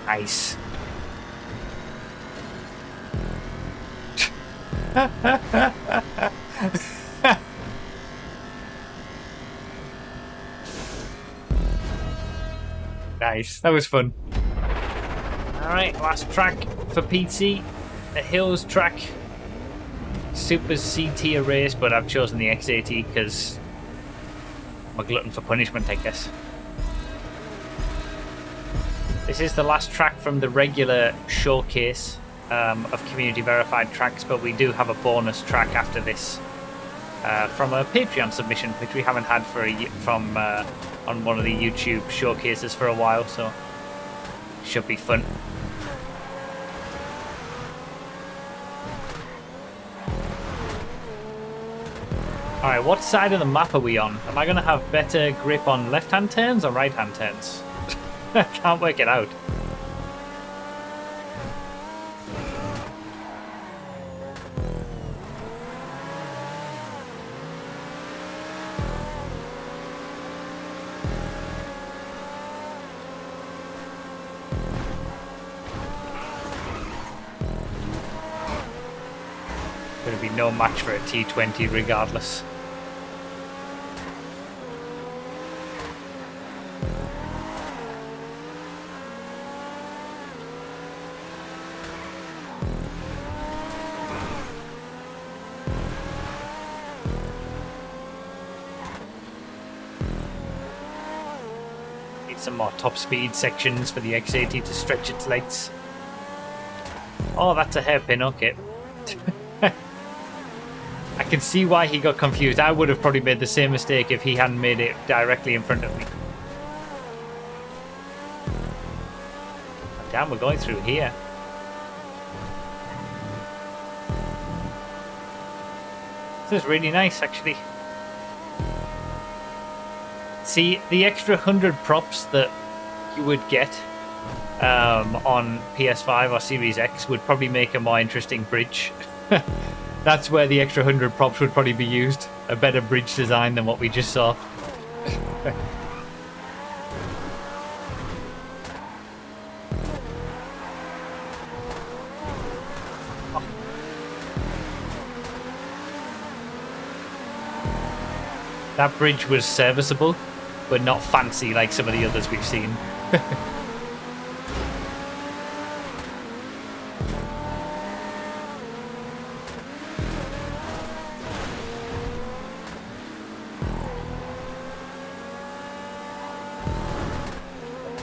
Nice. Nice, that was fun. Alright, last track for PT. The Hills track. Super C-tier race, but I've chosen the X80 because I'm a glutton for punishment, I guess. This is the last track from the regular showcase of community verified tracks, but we do have a bonus track after this from a Patreon submission, which we haven't had for on one of the YouTube showcases for a while, so should be fun. Alright, what side of the map are we on? Am I going to have better grip on left-hand turns or right-hand turns? I can't work it out. Going to be no match for a T20 regardless. Some more top speed sections for the X80 to stretch its legs. Oh, that's a hairpin, okay. I can see why he got confused. I would have probably made the same mistake if he hadn't made it directly in front of me. Damn, we're going through here. This is really nice, actually. See, the extra 100 props that you would get on PS5 or Series X would probably make a more interesting bridge. That's where the extra 100 props would probably be used. A better bridge design than what we just saw. That bridge was serviceable, but not fancy like some of the others we've seen.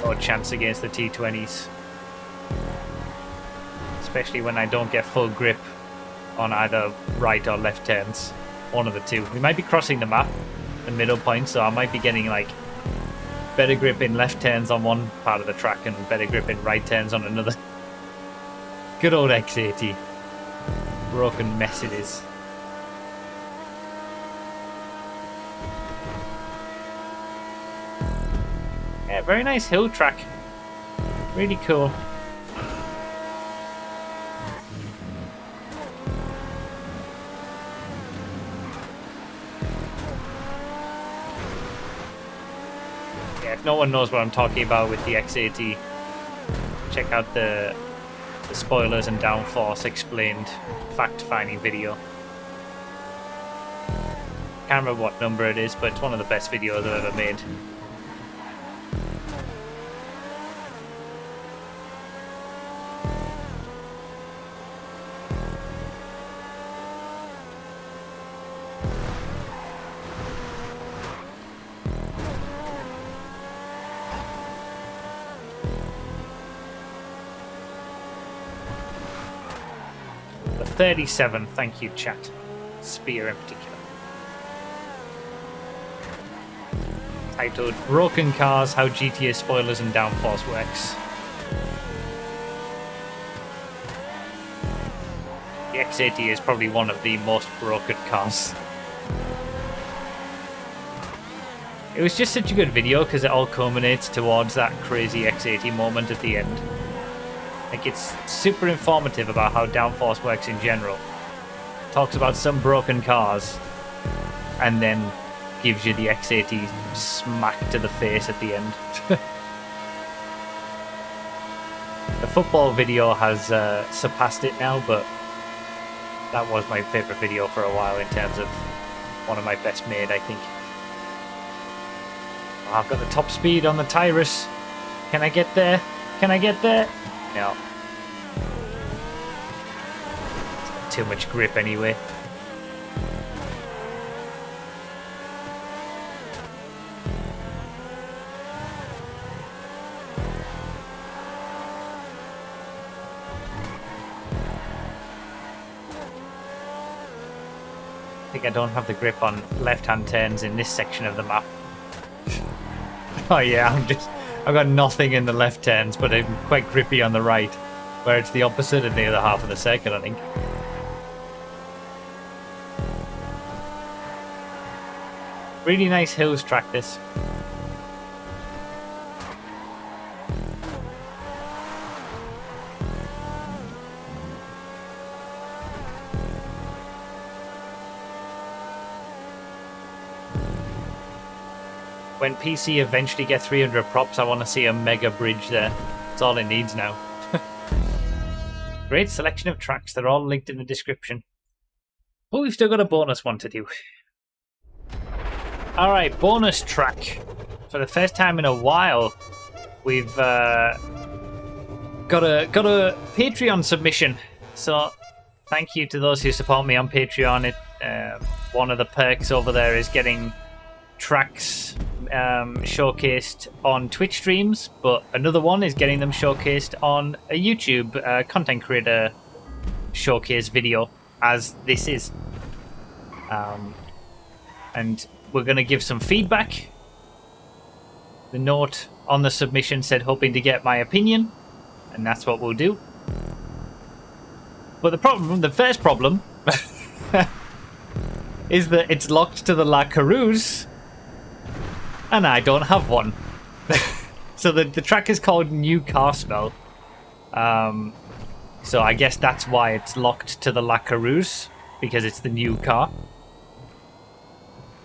No chance against the T20s. Especially when I don't get full grip on either right or left turns. One of the two. We might be crossing the map, the middle point, so I might be getting like better grip in left turns on one part of the track and better grip in right turns on another. Good old X80. Broken mess it is. Yeah, very nice hill track. Really cool. If no one knows what I'm talking about with the X80, check out the spoilers and downforce explained fact-finding video. Can't remember what number it is, but it's one of the best videos I've ever made. The 37, thank you chat. Spear in particular. Titled Broken Cars, How GTA Spoilers and Downforce Works. The X80 is probably one of the most broken cars. It was just such a good video because it all culminates towards that crazy X80 moment at the end. Like, it's super informative about how downforce works in general. Talks about some broken cars, and then gives you the X80 smack to the face at the end. The football video has surpassed it now, but that was my favourite video for a while in terms of one of my best made, I think. Oh, I've got the top speed on the Tyrus. Can I get there? Can I get there? No. Too much grip anyway. I think I don't have the grip on left-hand turns in this section of the map. Oh yeah, I've got nothing in the left turns, but I'm quite grippy on the right, where it's the opposite in the other half of the circuit, I think. Really nice hills track, this. When PC eventually get 300 props, I want to see a mega bridge there. That's all it needs now. Great selection of tracks. They're all linked in the description. But we've still got a bonus one to do. Alright, bonus track. For the first time in a while, we've got a Patreon submission. So thank you to those who support me on Patreon. One of the perks over there is getting tracks showcased on Twitch streams, but another one is getting them showcased on a YouTube content creator showcase video, as this is. And we're going to give some feedback. The note on the submission said hoping to get my opinion, and that's what we'll do. But the first problem is that it's locked to the La Carouse, and I don't have one. So the track is called New Car Smell. So I guess that's why it's locked to the La Carouse, because it's the new car.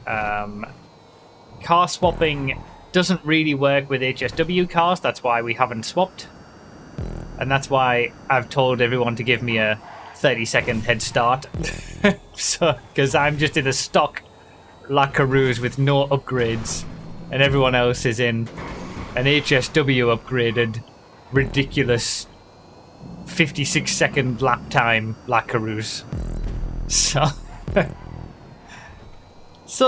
Car swapping doesn't really work with HSW cars, that's why we haven't swapped. And that's why I've told everyone to give me a 30-second head start. So, because I'm just in a stock La Carouse with no upgrades, and everyone else is in an HSW upgraded, ridiculous 56-second lap time La Carouse. So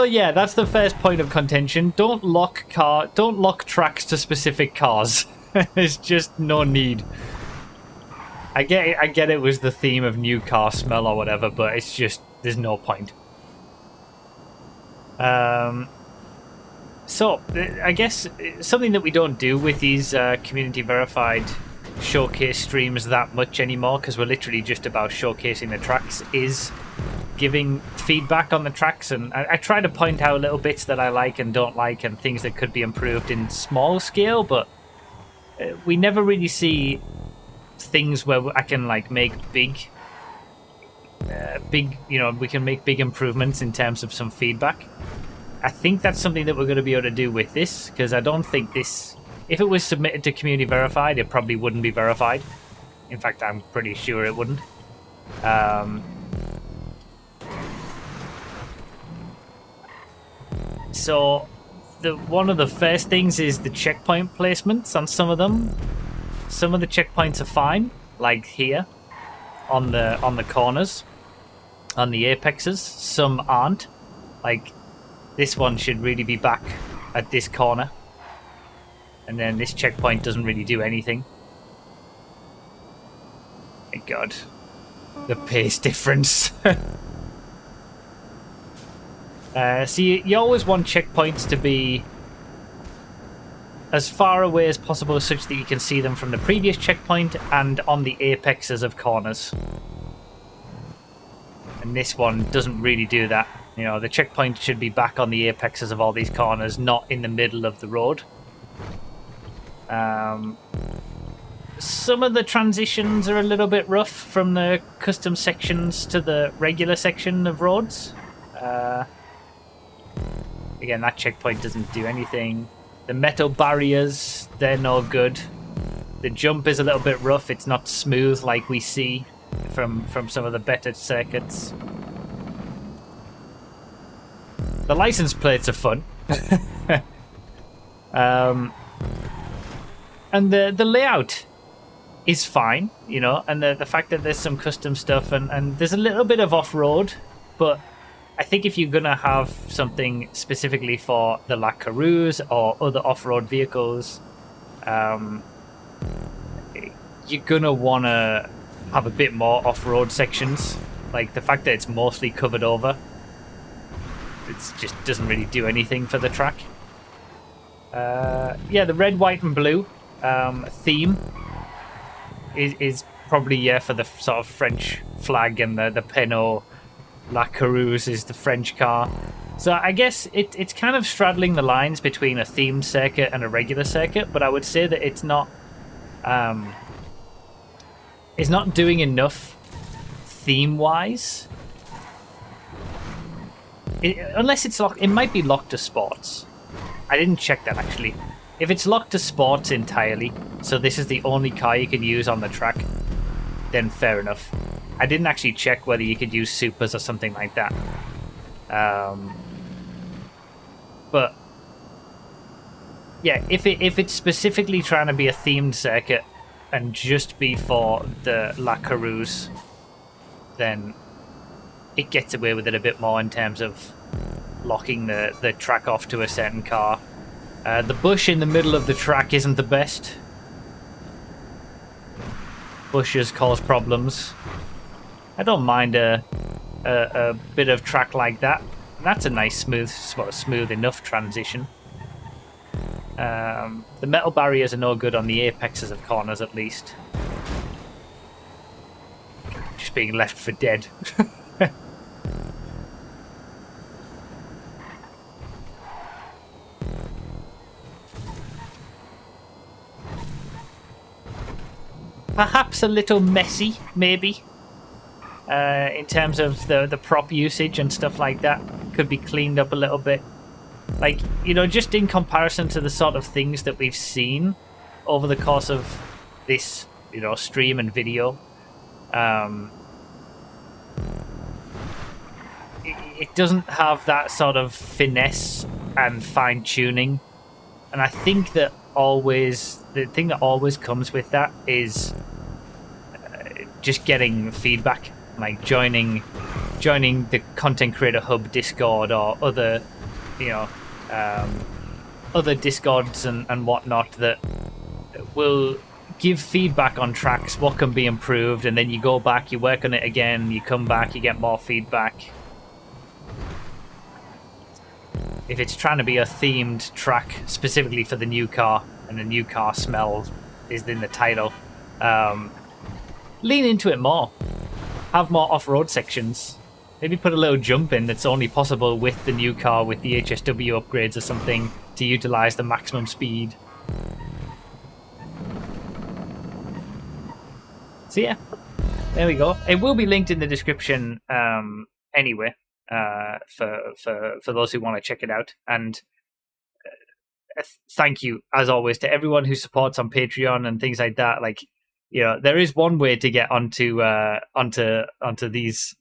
yeah, that's the first point of contention. Don't lock tracks to specific cars. There's just no need. I get it was the theme of New Car Smell or whatever, but it's just there's no point. So I guess something that we don't do with these community verified showcase streams that much anymore, because we're literally just about showcasing the tracks, is giving feedback on the tracks. And I try to point out little bits that I like and don't like, and things that could be improved in small scale, but we never really see things where I can like make big, we can make big improvements in terms of some feedback. I think that's something that we're going to be able to do with this, because I don't think this, if it was submitted to community verified, it probably wouldn't be verified. In fact, I'm pretty sure it wouldn't. So one of the first things is the checkpoint placements on some of them. Some of the checkpoints are fine, like here on the corners, on the apexes. Some aren't. Like this one should really be back at this corner, and then this checkpoint doesn't really do anything. Thank God, the pace difference. So you always want checkpoints to be as far away as possible, such that you can see them from the previous checkpoint and on the apexes of corners. And this one doesn't really do that. You know, the checkpoint should be back on the apexes of all these corners, not in the middle of the road. Some of the transitions are a little bit rough from the custom sections to the regular section of roads. Again, that checkpoint doesn't do anything. The metal barriers, they're no good. The jump is a little bit rough. It's not smooth like we see from some of the better circuits. The license plates are fun. And the layout is fine, you know, and the fact that there's some custom stuff and there's a little bit of off-road, but I think if you're gonna have something specifically for the Lackaroos or other off-road vehicles, you're gonna want to have a bit more off-road sections. Like the fact that it's mostly covered over, it just doesn't really do anything for the track. Yeah, the red, white, and blue theme is probably for the sort of French flag, and the Pinot Lackaroos is the French car. So I guess it's kind of straddling the lines between a themed circuit and a regular circuit, but I would say that it's not doing enough theme-wise. Unless it's locked, it might be locked to sports. I didn't check that actually. If it's locked to sports entirely, so this is the only car you can use on the track, then fair enough. I didn't actually check whether you could use supers or something like that. But yeah, if it's specifically trying to be a themed circuit and just be for the Lackaroos, then it gets away with it a bit more in terms of locking the track off to a certain car. The bush in the middle of the track isn't the best. Bushes cause problems. I don't mind a bit of track like that. That's a nice smooth enough transition. The metal barriers are no good on the apexes of corners, at least. Just being left for dead. Perhaps a little messy, maybe. In terms of the prop usage and stuff like that. Could be cleaned up a little bit. Like, you know, just in comparison to the sort of things that we've seen over the course of this, you know, stream and video. It doesn't have that sort of finesse and fine-tuning. And I think that the thing that always comes with that is just getting feedback, like joining the Content Creator Hub Discord or other, you know, other Discords and whatnot that will give feedback on tracks, what can be improved, and then you go back, you work on it again, you come back, you get more feedback. If it's trying to be a themed track specifically for the new car, and the new car smell is in the title, lean into it more. Have more off-road sections. Maybe put a little jump in that's only possible with the new car, with the HSW upgrades or something, to utilize the maximum speed. So yeah, there we go. It will be linked in the description anyway, for those who want to check it out. And thank you, as always, to everyone who supports on Patreon and things like that. Like, you know, there is one way to get onto these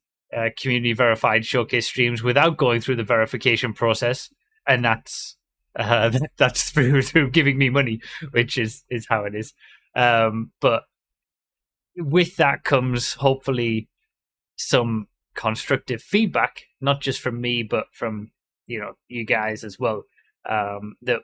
community verified showcase streams without going through the verification process, and that's through giving me money, which is how it is. But with that comes hopefully some constructive feedback, not just from me, but from, you know, you guys as well, that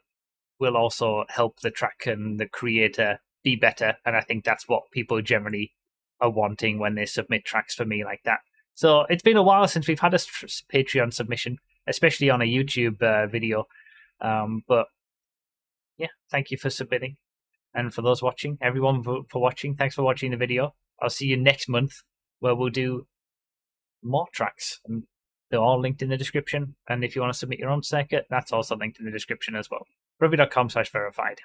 will also help the track and the creator be better. And I think that's what people generally are wanting when they submit tracks for me like that. So it's been a while since we've had a Patreon submission, especially on a YouTube video. But yeah, thank you for submitting. And for those watching, everyone for watching, thanks for watching the video. I'll see you next month, where we'll do more tracks. And they're all linked in the description. And if you want to submit your own circuit, that's also linked in the description as well. Rugby.com/verified.